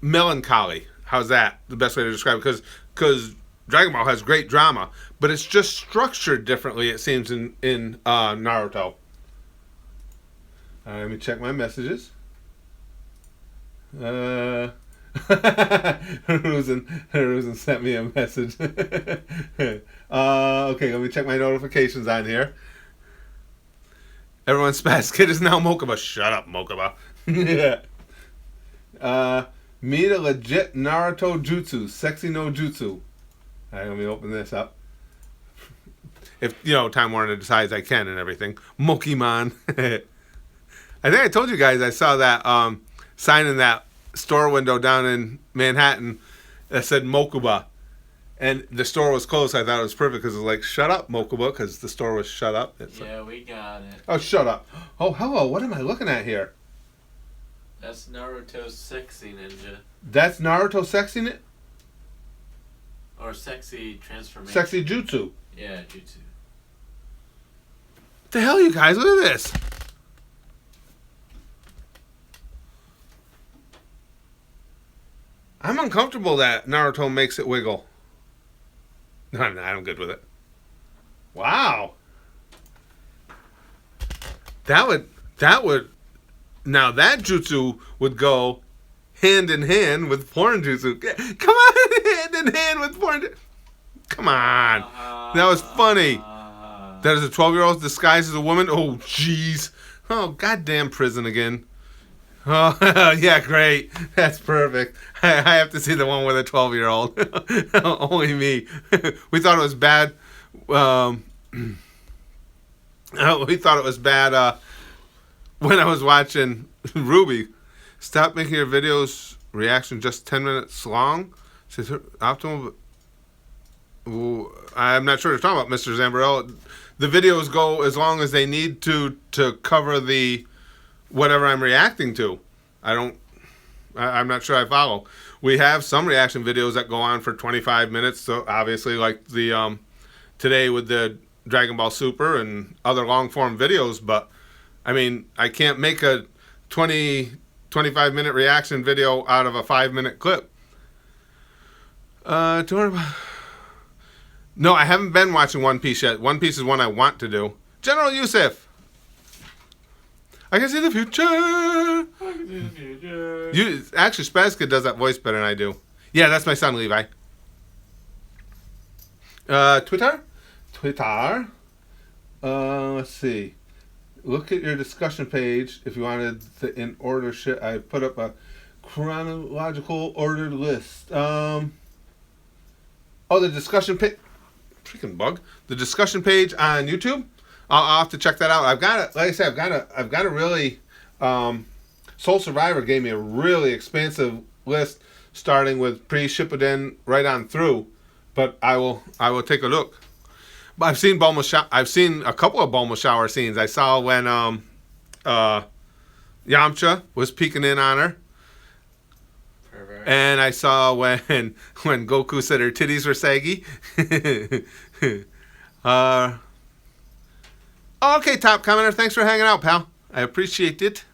melancholy. How's that? The best way to describe it? Because Dragon Ball has great drama, but it's just structured differently, it seems, in Naruto. Let me check my messages. Haruzen sent me a message. Okay, let me check my notifications on here. Everyone's Spaz Kid is now Mokuba. Shut up, Mokuba. Yeah. Meet a legit Naruto jutsu. Sexy no jutsu. Alright, let me open this up. If, Time Warner decides I can and everything. Mokimon. I think I told you guys I saw that sign in that store window down in Manhattan that said Mokuba. And the store was closed. I thought it was perfect because it was like, shut up, Mokuba, because the store was shut up. Yeah, we got it. Oh, shut up. Oh, hello. What am I looking at here? That's Naruto's sexy ninja. That's Naruto sexy Or sexy transformation. sexy jutsu. Yeah, jutsu. What the hell, you guys? Look at this. I'm uncomfortable that Naruto makes it wiggle. No, I'm good with it. Wow. That would, now that jutsu would go hand in hand with porn jutsu. Come on, hand in hand with porn jutsu. Come on. That was funny. That is a 12-year-old disguised as a woman? Oh, jeez. Oh, goddamn prison again. Oh, yeah, great. That's perfect. I have to see the one with a 12-year-old. Only me. We thought it was bad. We thought it was bad when I was watching Ruby. Stop making your videos reaction just 10 minutes long. Says optimal. I'm not sure what you're talking about, Mr. Zambarello. The videos go as long as they need to cover the whatever I'm reacting to. I'm not sure I follow. We have some reaction videos that go on for 25 minutes. So obviously, like the today with the Dragon Ball Super and other long form videos. But I mean, I can't make a 25-minute reaction video out of a 5-minute clip. No, I haven't been watching One Piece yet. One Piece is one I want to do. General Yusuf. I can see the future. Actually, Spaz Kid does that voice better than I do. Yeah, that's my son, Levi. Twitter. Let's see. Look at your discussion page if you wanted the in order shit. I put up a chronological ordered list. The discussion page. Freaking bug. The discussion page on YouTube. I'll have to check that out. I've got it. Like I said, I've got a really. Soul Survivor gave me a really expansive list, starting with pre-Shippuden right on through. But I will take a look. But I've seen I've seen a couple of Bulma shower scenes. I saw when Yamcha was peeking in on her. Pervert. And I saw when Goku said her titties were saggy. Okay, top commenter. Thanks for hanging out, pal. I appreciate it.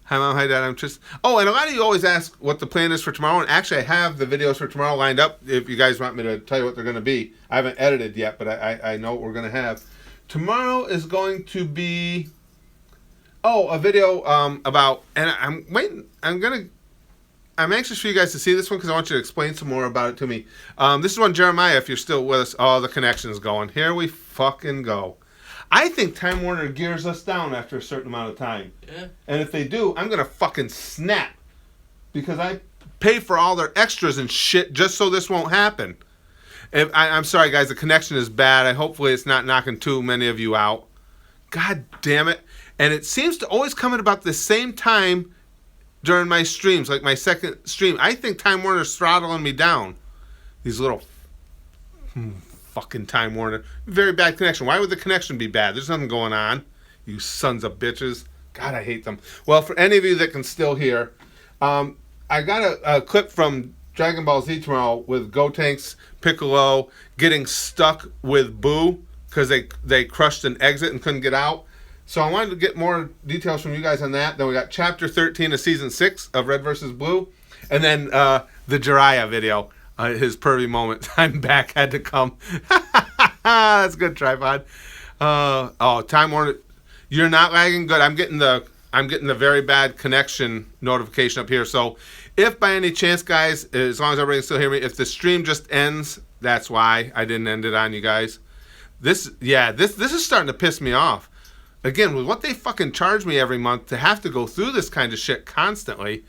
Hi, Mom. Hi, Dad. I'm just... Oh, and a lot of you always ask what the plan is for tomorrow. And actually, I have the videos for tomorrow lined up if you guys want me to tell you what they're going to be. I haven't edited yet, but I know what we're going to have. Tomorrow is going to be... a video about... And I'm waiting... I'm anxious for you guys to see this one because I want you to explain some more about it to me. This is one, Jeremiah, if you're still with us. Oh, the connection's going. Here we fucking go. I think Time Warner gears us down after a certain amount of time. Yeah. And if they do, I'm going to fucking snap. Because I pay for all their extras and shit just so this won't happen. I'm sorry, guys. The connection is bad. Hopefully it's not knocking too many of you out. God damn it. And it seems to always come at about the same time during my streams, like my second stream. I think Time Warner's throttling me down. These little... fucking Time Warner. Very bad connection. Why would the connection be bad? There's nothing going on. You sons of bitches. God, I hate them. Well, for any of you that can still hear, I got a clip from Dragon Ball Z tomorrow with Gotenks, Piccolo getting stuck with Boo because they crushed an exit and couldn't get out. So I wanted to get more details from you guys on that. Then we got Chapter 13 of Season 6 of Red vs. Blue. And then the Jiraiya video. His pervy moment. I'm back. Had to come. That's good, tripod. Time Warner. You're not lagging. Good. I'm getting the very bad connection notification up here. So, if by any chance, guys, as long as everybody can still hear me, if the stream just ends, that's why I didn't end it on you guys. This is starting to piss me off. Again, with what they fucking charge me every month to have to go through this kind of shit constantly.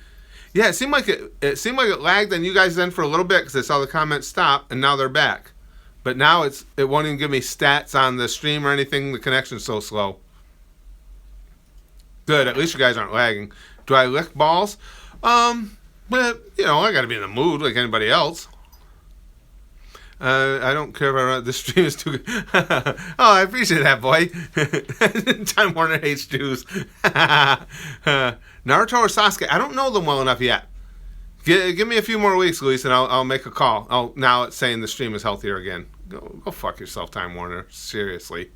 Yeah, it seemed like it lagged on you guys then for a little bit because I saw the comments stop and now they're back. But now it won't even give me stats on the stream or anything. The connection's so slow. Good, at least you guys aren't lagging. Do I lick balls? But I got to be in the mood like anybody else. I don't care if I run. This stream is too good. Oh, I appreciate that, boy. Time Warner hates Jews. Naruto or Sasuke? I don't know them well enough yet. Give me a few more weeks, Luis, and I'll make a call. Oh, now it's saying the stream is healthier again. Go fuck yourself, Time Warner. Seriously.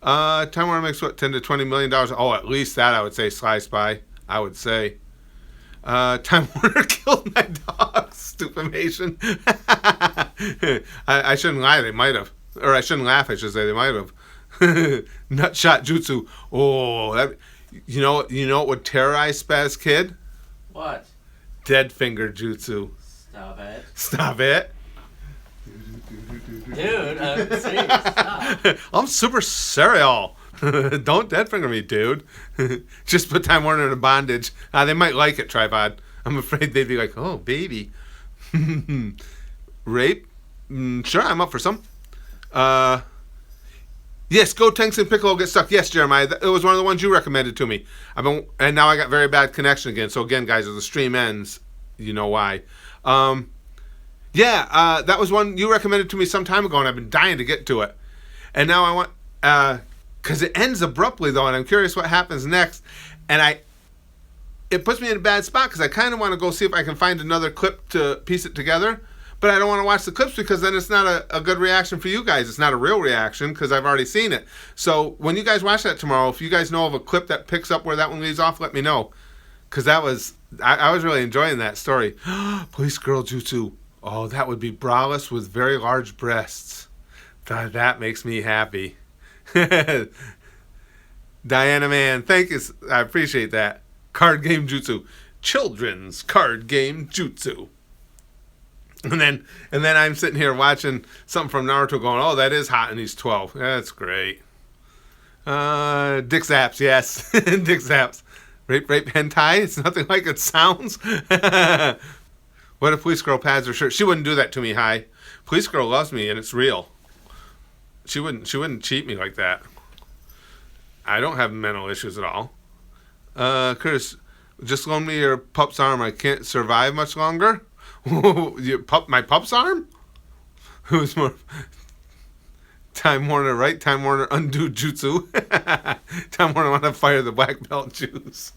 Time Warner makes what, $10 to $20 million? Oh, at least that I would say. SKYPE, I would say. Time Warner killed my dog. Stupimation. I shouldn't lie. They might have, or I shouldn't laugh. I should say they might have. Nutshot jutsu. Oh, that. You know what would terrorize Spaz Kid? What? Dead finger jutsu. Stop it. Stop it. Dude, I'm serious. Stop. I'm super serial. Don't dead finger me, dude. Just put Time Warner in bondage. They might like it, Tripod. I'm afraid they'd be like, oh, baby. Rape? Sure, I'm up for some. Yes, Go Tanks and Piccolo get stuck. Yes, Jeremiah. It was one of the ones you recommended to me. And now I got very bad connection again. So again, guys, as the stream ends, you know why. That was one you recommended to me some time ago, and I've been dying to get to it. And now I want, because it ends abruptly though, and I'm curious what happens next. And it puts me in a bad spot because I kind of want to go see if I can find another clip to piece it together. But I don't want to watch the clips because then it's not a good reaction for you guys. It's not a real reaction because I've already seen it. So when you guys watch that tomorrow, if you guys know of a clip that picks up where that one leaves off, let me know. Because I was really enjoying that story. Police girl jutsu. Oh, that would be braless with very large breasts. That makes me happy. Diana Man, thank you. I appreciate that. Card game jutsu. Children's card game jutsu. And then I'm sitting here watching something from Naruto going, oh, that is hot and he's 12. That's great. Dick Zaps, yes. Dick Zaps. Rape hentai? It's nothing like it sounds. What if Police Girl pads her shirt? She wouldn't do that to me, hi. Police Girl loves me and it's real. She wouldn't cheat me like that. I don't have mental issues at all. Curtis, just loan me your pup's arm. I can't survive much longer. My pup's arm? Who's more? Time Warner, right? Time Warner undo jutsu. Time Warner want to fire the black belt Jews.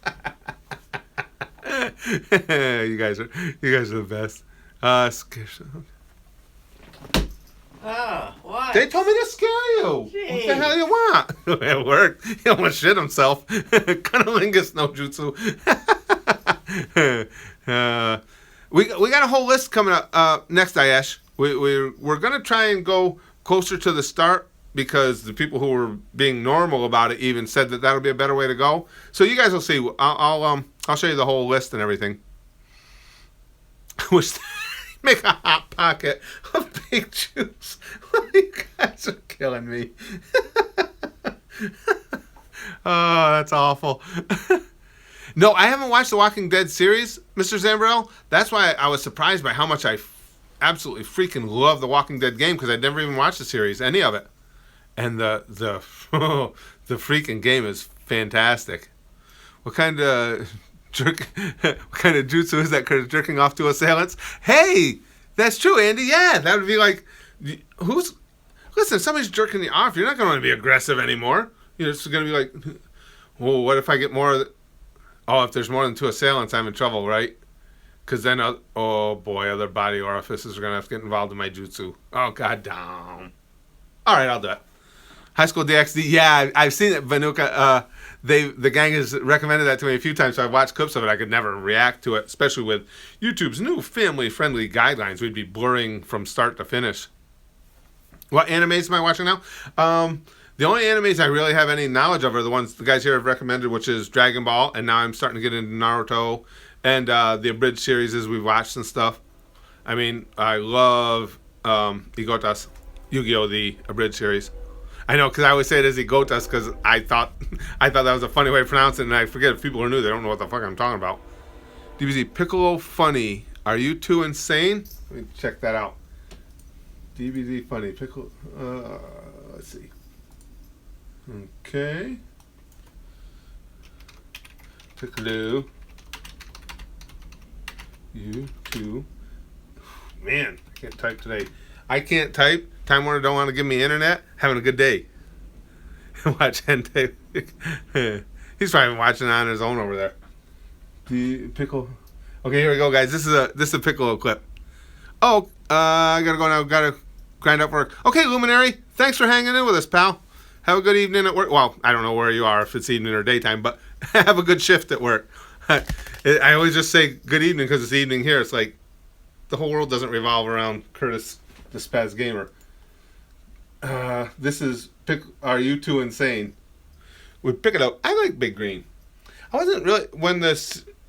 You guys are the best. What? They told me to scare you. Jeez. What the hell you want? It worked. He almost shit himself. Cunnilingus no jutsu. We got a whole list coming up next, Ayesh. We're going to try and go closer to the start because the people who were being normal about it even said that that'll be a better way to go. So you guys will see. I'll show you the whole list and everything. Wish make a hot pocket of big juice. You guys are killing me. Oh, that's awful. No, I haven't watched the Walking Dead series, Mr. Zambrell. That's why I was surprised by how much I absolutely freaking love the Walking Dead game because I'd never even watched the series, any of it. And the the freaking game is fantastic. What kind of jutsu is that? Jerking off to assailants? Hey, that's true, Andy. Yeah, that would be like, listen, if somebody's jerking you off, you're not going to be aggressive anymore. You're just going to be like, well, what if I get more? Oh, if there's more than 2 assailants, I'm in trouble, right? Because then, oh boy, other body orifices are going to have to get involved in my jutsu. Oh, god damn. All right, I'll do it. High School DxD, yeah, I've seen it, Vanuka. The gang has recommended that to me a few times, so I've watched clips of it. I could never react to it, especially with YouTube's new family-friendly guidelines. We'd be blurring from start to finish. What animes am I watching now? The only animes I really have any knowledge of are the ones the guys here have recommended, which is Dragon Ball, and now I'm starting to get into Naruto, and the abridged series as we've watched and stuff. I mean, I love Igotas, Yu-Gi-Oh! The abridged series. I know, because I always say it as Igotas, because I thought that was a funny way to pronounce it, and I forget if people are new, they don't know what the fuck I'm talking about. DBZ, Piccolo funny. Are you too insane? Let me check that out. DBZ funny. Piccolo, let's see. Okay. Piccolo. You too. Man, I can't type today. I can't type. Time Warner don't want to give me internet. Having a good day. Watch hentai. He's probably watching on his own over there. The pickle. Okay, here we go, guys. This is a Piccolo clip. Oh, I gotta go now. Gotta grind up work. Okay, Luminary. Thanks for hanging in with us, pal. Have a good evening at work. Well, I don't know where you are, if it's evening or daytime, but have a good shift at work. I always just say good evening because it's evening here. It's like the whole world doesn't revolve around Curtis the Spaz Gamer. This is Are You Too Insane? Would pick it up. I like Big Green. I wasn't really when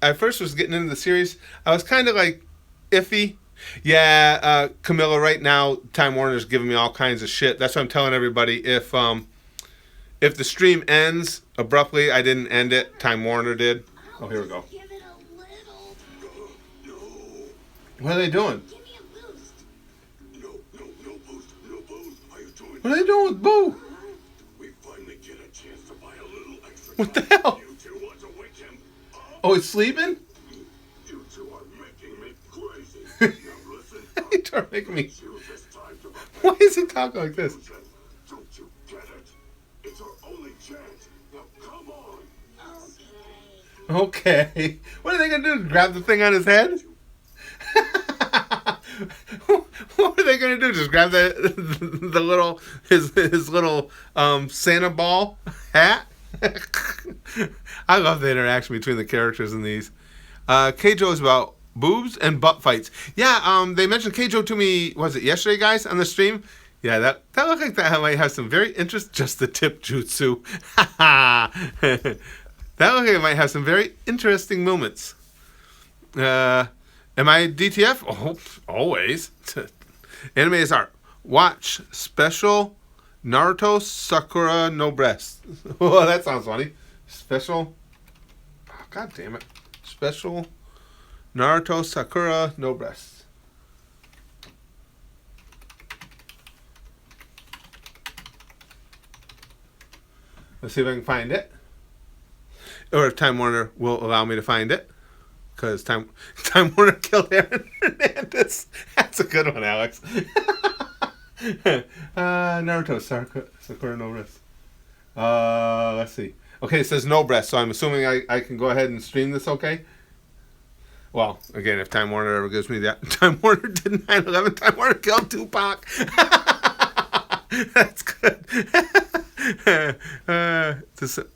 I first was getting into the series. I was kind of like iffy. Yeah, Camilla. Right now, Time Warner's giving me all kinds of shit. That's what I'm telling everybody. If the stream ends abruptly, I didn't end it. Time Warner did. Oh, here we go. What are they doing? What are they doing with Boo? What the hell? Oh, he's sleeping? You two are making me crazy. You're making me. Why is he talking like this? Don't you get it? It's our only chance. Now come on. Okay. What are they gonna do? Grab the thing on his head? What are they gonna do? Just grab the little his little Santa ball hat? I love the interaction between the characters in these. Keijo is about boobs and butt fights. Yeah, they mentioned Keijo to me, was it yesterday, guys, on the stream? Yeah, that looked like that might have some very just the tip jutsu. That looked like it might have some very interesting moments. Am I DTF? Oh, always. Anime is art. Watch special Naruto Sakura no breasts. Oh, that sounds funny. Special. Oh, God damn it. Special Naruto Sakura no breasts. Let's see if I can find it. Or if Time Warner will allow me to find it. Because Time Warner killed Aaron Hernandez. That's a good one, Alex. Naruto Sakura no breasts. Let's see. Okay, it says no breasts, so I'm assuming I can go ahead and stream this okay? Well, again, if Time Warner ever gives me that. Time Warner did 9/11. Time Warner killed Tupac. That's good.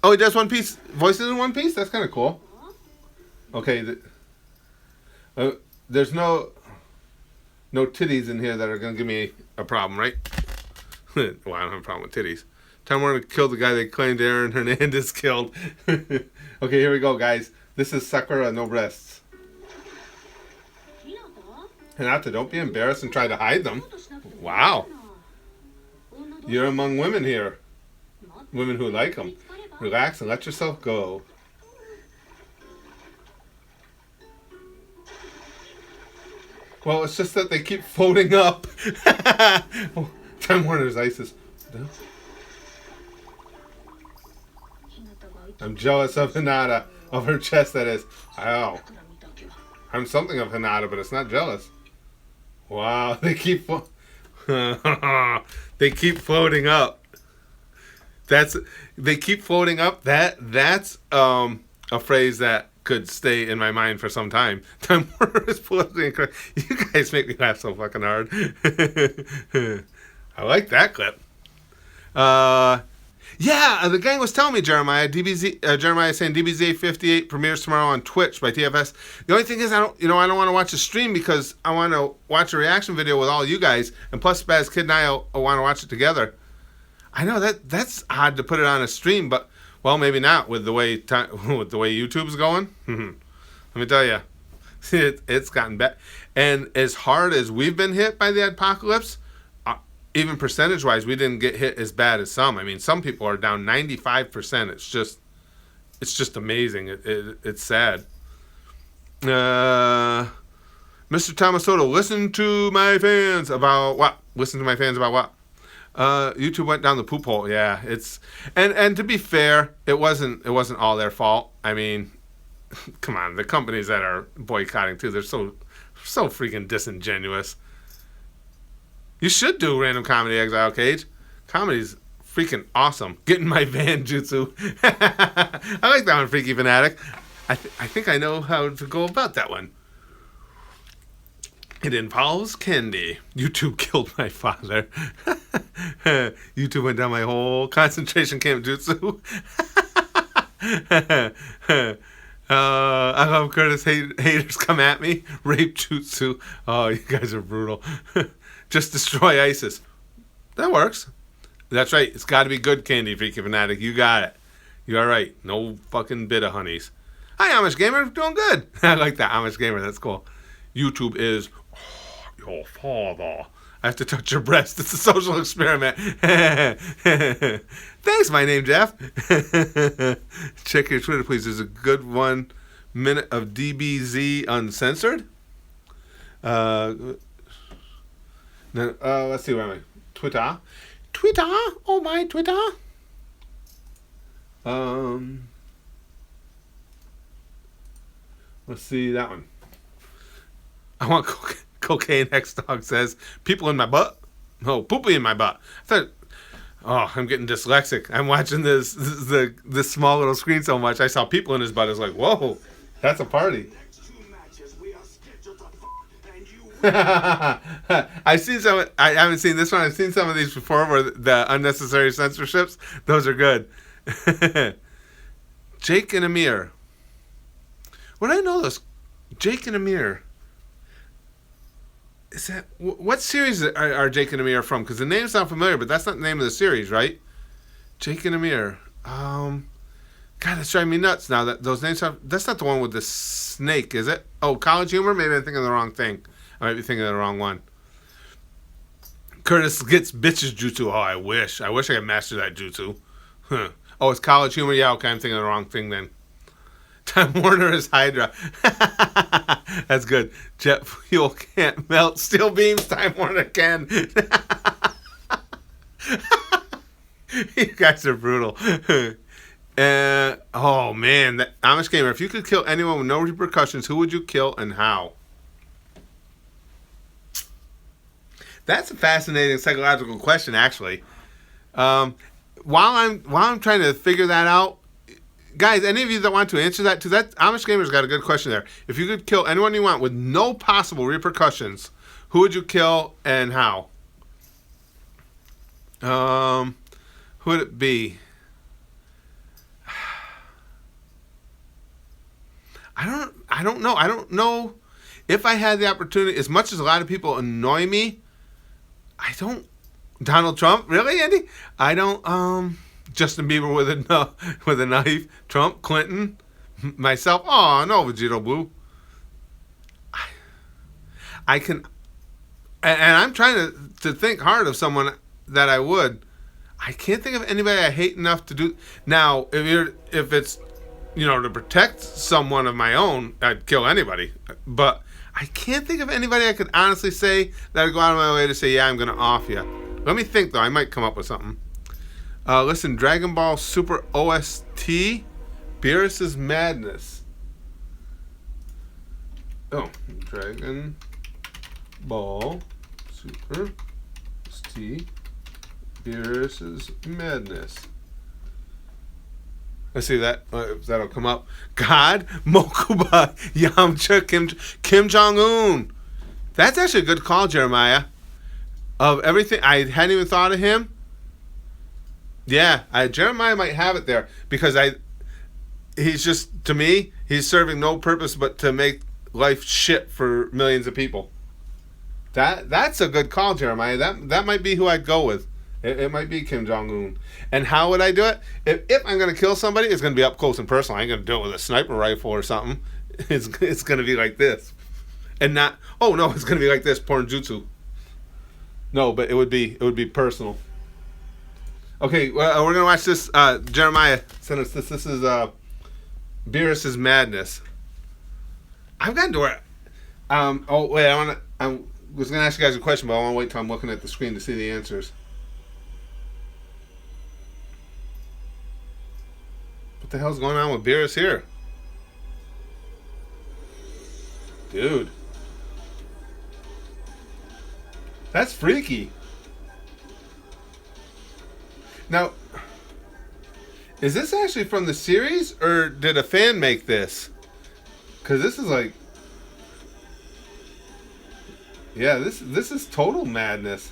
Oh, he does One Piece. Voices in One Piece? That's kind of cool. Okay. There's no titties in here that are going to give me a problem, right? Well, I don't have a problem with titties. Time Warner killed the guy they claimed Aaron Hernandez killed. Okay, here we go, guys. This is Sakura no breasts. Hinata, don't be embarrassed and try to hide them. Wow. You're among women here. Women who like them. Relax and let yourself go. Well, it's just that they keep floating up. Time Warner's ISIS. I'm jealous of Hinata. Of her chest, that is. Wow. I'm something of Hinata, but it's not jealous. Wow, they keep they keep floating up. They keep floating up. That's a phrase that could stay in my mind for some time. Time Warner is politically incorrect. You guys make me laugh so fucking hard. I like that clip. Yeah, the gang was telling me, Jeremiah. Jeremiah is saying DBZ 58 premieres tomorrow on Twitch by TFS. The only thing is, I don't want to watch a stream because I want to watch a reaction video with all you guys, and plus Spaz Kid and I want to watch it together. I know that's odd to put it on a stream, but well, maybe not with the way YouTube's going. Let me tell you, it's gotten bad. And as hard as we've been hit by the apocalypse, even percentage-wise, we didn't get hit as bad as some. I mean, some people are down 95%. It's just amazing. It's sad. Mr. Tomasoto, listen to my fans about what? Listen to my fans about what? YouTube went down the poop hole. Yeah, it's and to be fair, it wasn't all their fault. I mean, come on, the companies that are boycotting too, they're so freaking disingenuous. You should do Random Comedy Exile Cage. Comedy's freaking awesome. Get in my van, Jutsu. I like that one, Freaky Fanatic. I think I know how to go about that one. It involves candy. YouTube killed my father. YouTube went down my whole concentration camp, Jutsu. I love Curtis. Haters come at me. Rape Jutsu. Oh, you guys are brutal. Just destroy ISIS. That works. That's right. It's got to be good candy, Freaky Fanatic. You got it. You are right. No fucking bit of honeys. Hi, Amish Gamer. Doing good. I like that, Amish Gamer. That's cool. YouTube is your father. I have to touch your breast. It's a social experiment. Thanks, my name, Jeff. Check your Twitter, please. There's a good 1 minute of DBZ uncensored. Let's see, where am I? Twitter. Oh my Twitter. Let's see that one. I want cocaine. X-Dog says, people in my butt. No, poopy in my butt. I thought, oh, I'm getting dyslexic. I'm watching this small little screen so much. I saw people in his butt. I was like, whoa, that's a party. I've seen some. I haven't seen this one. I've seen some of these before where the unnecessary censorships. Those are good. Jake and Amir. What I know those? Jake and Amir. Is that what series are Jake and Amir from? Because the names sound familiar, but that's not the name of the series, right? Jake and Amir. God, that's driving me nuts now. That those names are. That's not the one with the snake, is it? Oh, College Humor. Maybe I'm thinking of the wrong thing. I might be thinking of the wrong one. Curtis gets bitches jutsu. Oh, I wish I could master that jutsu. Huh. Oh, it's College Humor. Yeah, okay, I'm thinking of the wrong thing then. Time Warner is Hydra. That's good. Jet fuel can't melt steel beams. Time Warner can. You guys are brutal. Oh man, Amish Gamer. If you could kill anyone with no repercussions, who would you kill and how? That's a fascinating psychological question, actually. While I'm trying to figure that out, guys, any of you that want to answer that too, that Amish Gamer's got a good question there. If you could kill anyone you want with no possible repercussions, who would you kill and how? Who would it be? I don't know. I don't know if I had the opportunity. As much as a lot of people annoy me, I don't. Donald Trump, really, Andy? I don't. Justin Bieber with a knife. Trump, Clinton, myself. Oh no, Vegito Blue. I can, and I'm trying to think hard of someone that I would. I can't think of anybody I hate enough to do. Now, if it's to protect someone of my own, I'd kill anybody. But I can't think of anybody I could honestly say that I'd go out of my way to say, yeah, I'm going to off you. Let me think, though. I might come up with something. Listen, Dragon Ball Super OST, Beerus' Madness. Oh, Dragon Ball Super OST, Beerus' Madness. Let's see if that'll come up. God, Mokuba, Yamcha, Kim Jong-un. That's actually a good call, Jeremiah. Of everything, I hadn't even thought of him. Yeah, Jeremiah might have it there because he's just, to me, he's serving no purpose but to make life shit for millions of people. That's a good call, Jeremiah. That might be who I'd go with. It might be Kim Jong-un. And how would I do it? If I'm going to kill somebody, it's going to be up close and personal. I ain't going to do it with a sniper rifle or something. It's going to be like this. And not, oh no, it's going to be like this, porn jutsu. No, but it would be personal. Okay, well, we're going to watch this. Jeremiah sent us this. This is Beerus' Madness. I've gotten to where... oh, wait, I was going to ask you guys a question, but I want to wait till I'm looking at the screen to see the answers. What the hell's going on with Beerus here? Dude. That's freaky. Now, is this actually from the series, or did a fan make this? Because this is like... Yeah, this is total madness.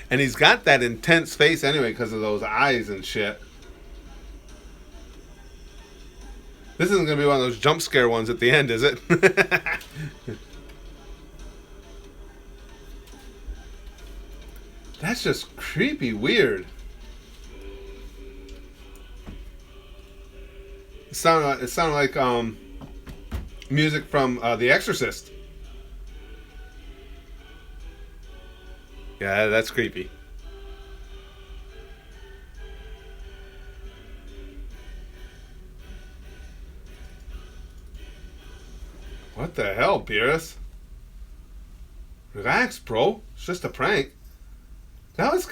And he's got that intense face anyway because of those eyes and shit. This isn't going to be one of those jump scare ones at the end, is it? That's just creepy weird. It sounded like music from The Exorcist. Yeah, that's creepy. What the hell, Beerus? Relax, bro. It's just a prank. That was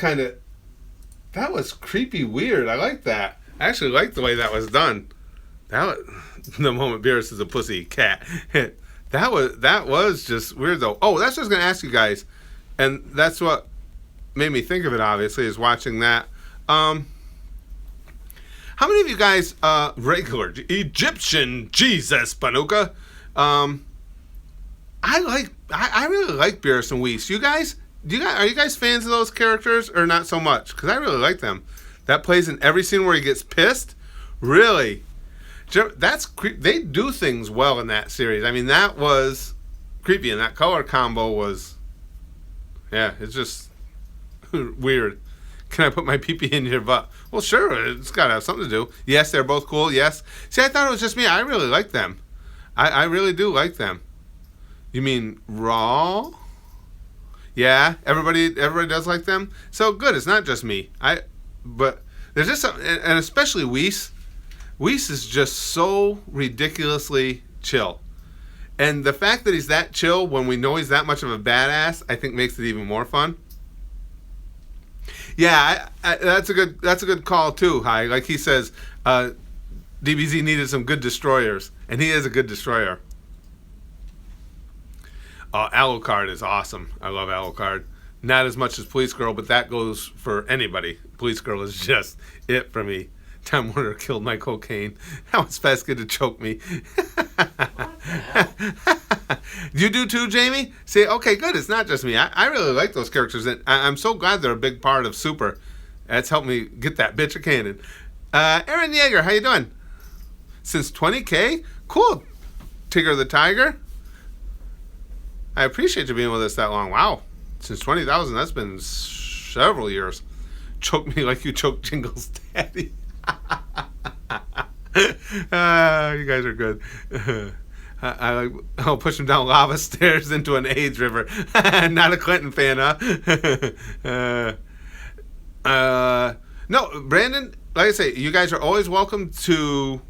creepy weird. I like that. I actually like the way that was done. That was the moment Beerus is a pussy cat. that was just weird though. Oh, that's what I was gonna ask you guys. And that's what made me think of it, obviously, is watching that. How many of you guys, regular Egyptian Jesus Panuka? I really like Beerus and Whis. Are you guys fans of those characters or not so much? Because I really like them. That plays in every scene where he gets pissed. Really, they do things well in that series. I mean, that was creepy, and that color combo was. Yeah, it's just weird. Can I put my pee-pee in your butt? Well, sure, it's got to have something to do. Yes, they're both cool, yes. See, I thought it was just me. I really like them. I really do like them. You mean Raw? Yeah, everybody does like them? So good, it's not just me. But there's just something, and especially Whis. Whis is just so ridiculously chill. And the fact that he's that chill when we know he's that much of a badass, I think makes it even more fun. Yeah, that's a good call too. Hi, like he says, DBZ needed some good destroyers, and he is a good destroyer. Alucard is awesome. I love Alucard. Not as much as Police Girl, but that goes for anybody. Police Girl is just it for me. Time Warner killed my cocaine. That was fast good to choke me. You do too, Jamie? See, okay, good. It's not just me. I really like those characters, and I'm so glad they're a big part of Super. That's helped me get that bitch a cannon. Aaron Yeager, how you doing? Since 20K? Cool. Tigger the Tiger. I appreciate you being with us that long. Wow. Since 20,000, that's been several years. Choke me like you choked Jingle's daddy. You guys are good. I'll push him down lava stairs into an AIDS river. Not a Clinton fan, huh? No, Brandon, like I say, you guys are always welcome to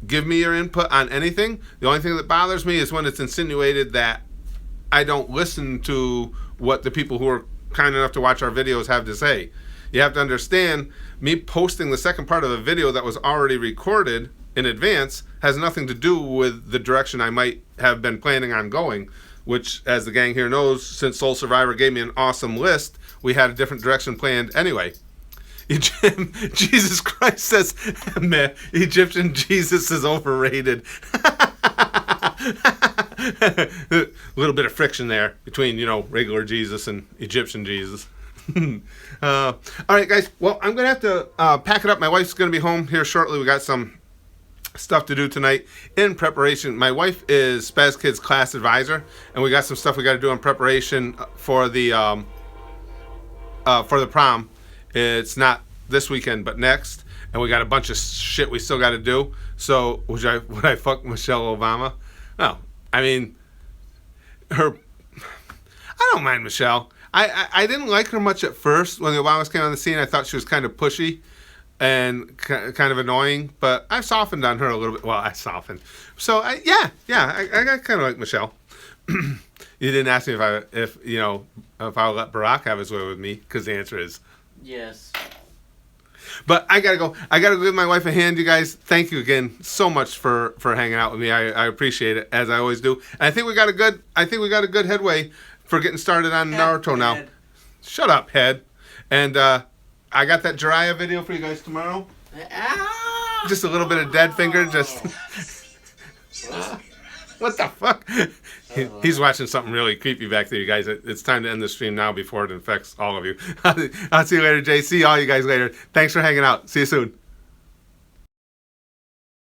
give me your input on anything. The only thing that bothers me is when it's insinuated that I don't listen to what the people who are kind enough to watch our videos have to say. You have to understand, me posting the second part of a video that was already recorded in advance has nothing to do with the direction I might have been planning on going, which, as the gang here knows, since Soul Survivor gave me an awesome list, we had a different direction planned anyway. Jesus Christ says, man, Egyptian Jesus is overrated. A little bit of friction there between, regular Jesus and Egyptian Jesus. All right, guys. Well, I'm going to have to pack it up. My wife's going to be home here shortly. We got some stuff to do tonight in preparation. My wife is Spaz Kid's class advisor, and we got some stuff we got to do in preparation for the prom. It's not this weekend, but next, and we got a bunch of shit we still got to do. So, would I fuck Michelle Obama? No, I mean, I don't mind Michelle. I didn't like her much at first when the Obamas came on the scene. I thought she was kind of pushy and kind of annoying, but I've softened on her a little bit. Well, I softened. So I kind of like Michelle. You didn't ask me if I would let Barack have his way with me, because the answer is yes. But I gotta go. I gotta give my wife a hand, you guys. Thank you again so much for hanging out with me. I appreciate it, as I always do. And I think we got a good headway for getting started on Naruto now. Head. Shut up, head. And I got that Jiraiya video for you guys tomorrow. Ah! Just a little bit of dead finger. Just what the fuck? He's watching something really creepy back there, you guys. It's time to end the stream now before it infects all of you. I'll see you later, Jay. See all you guys later. Thanks for hanging out. See you soon.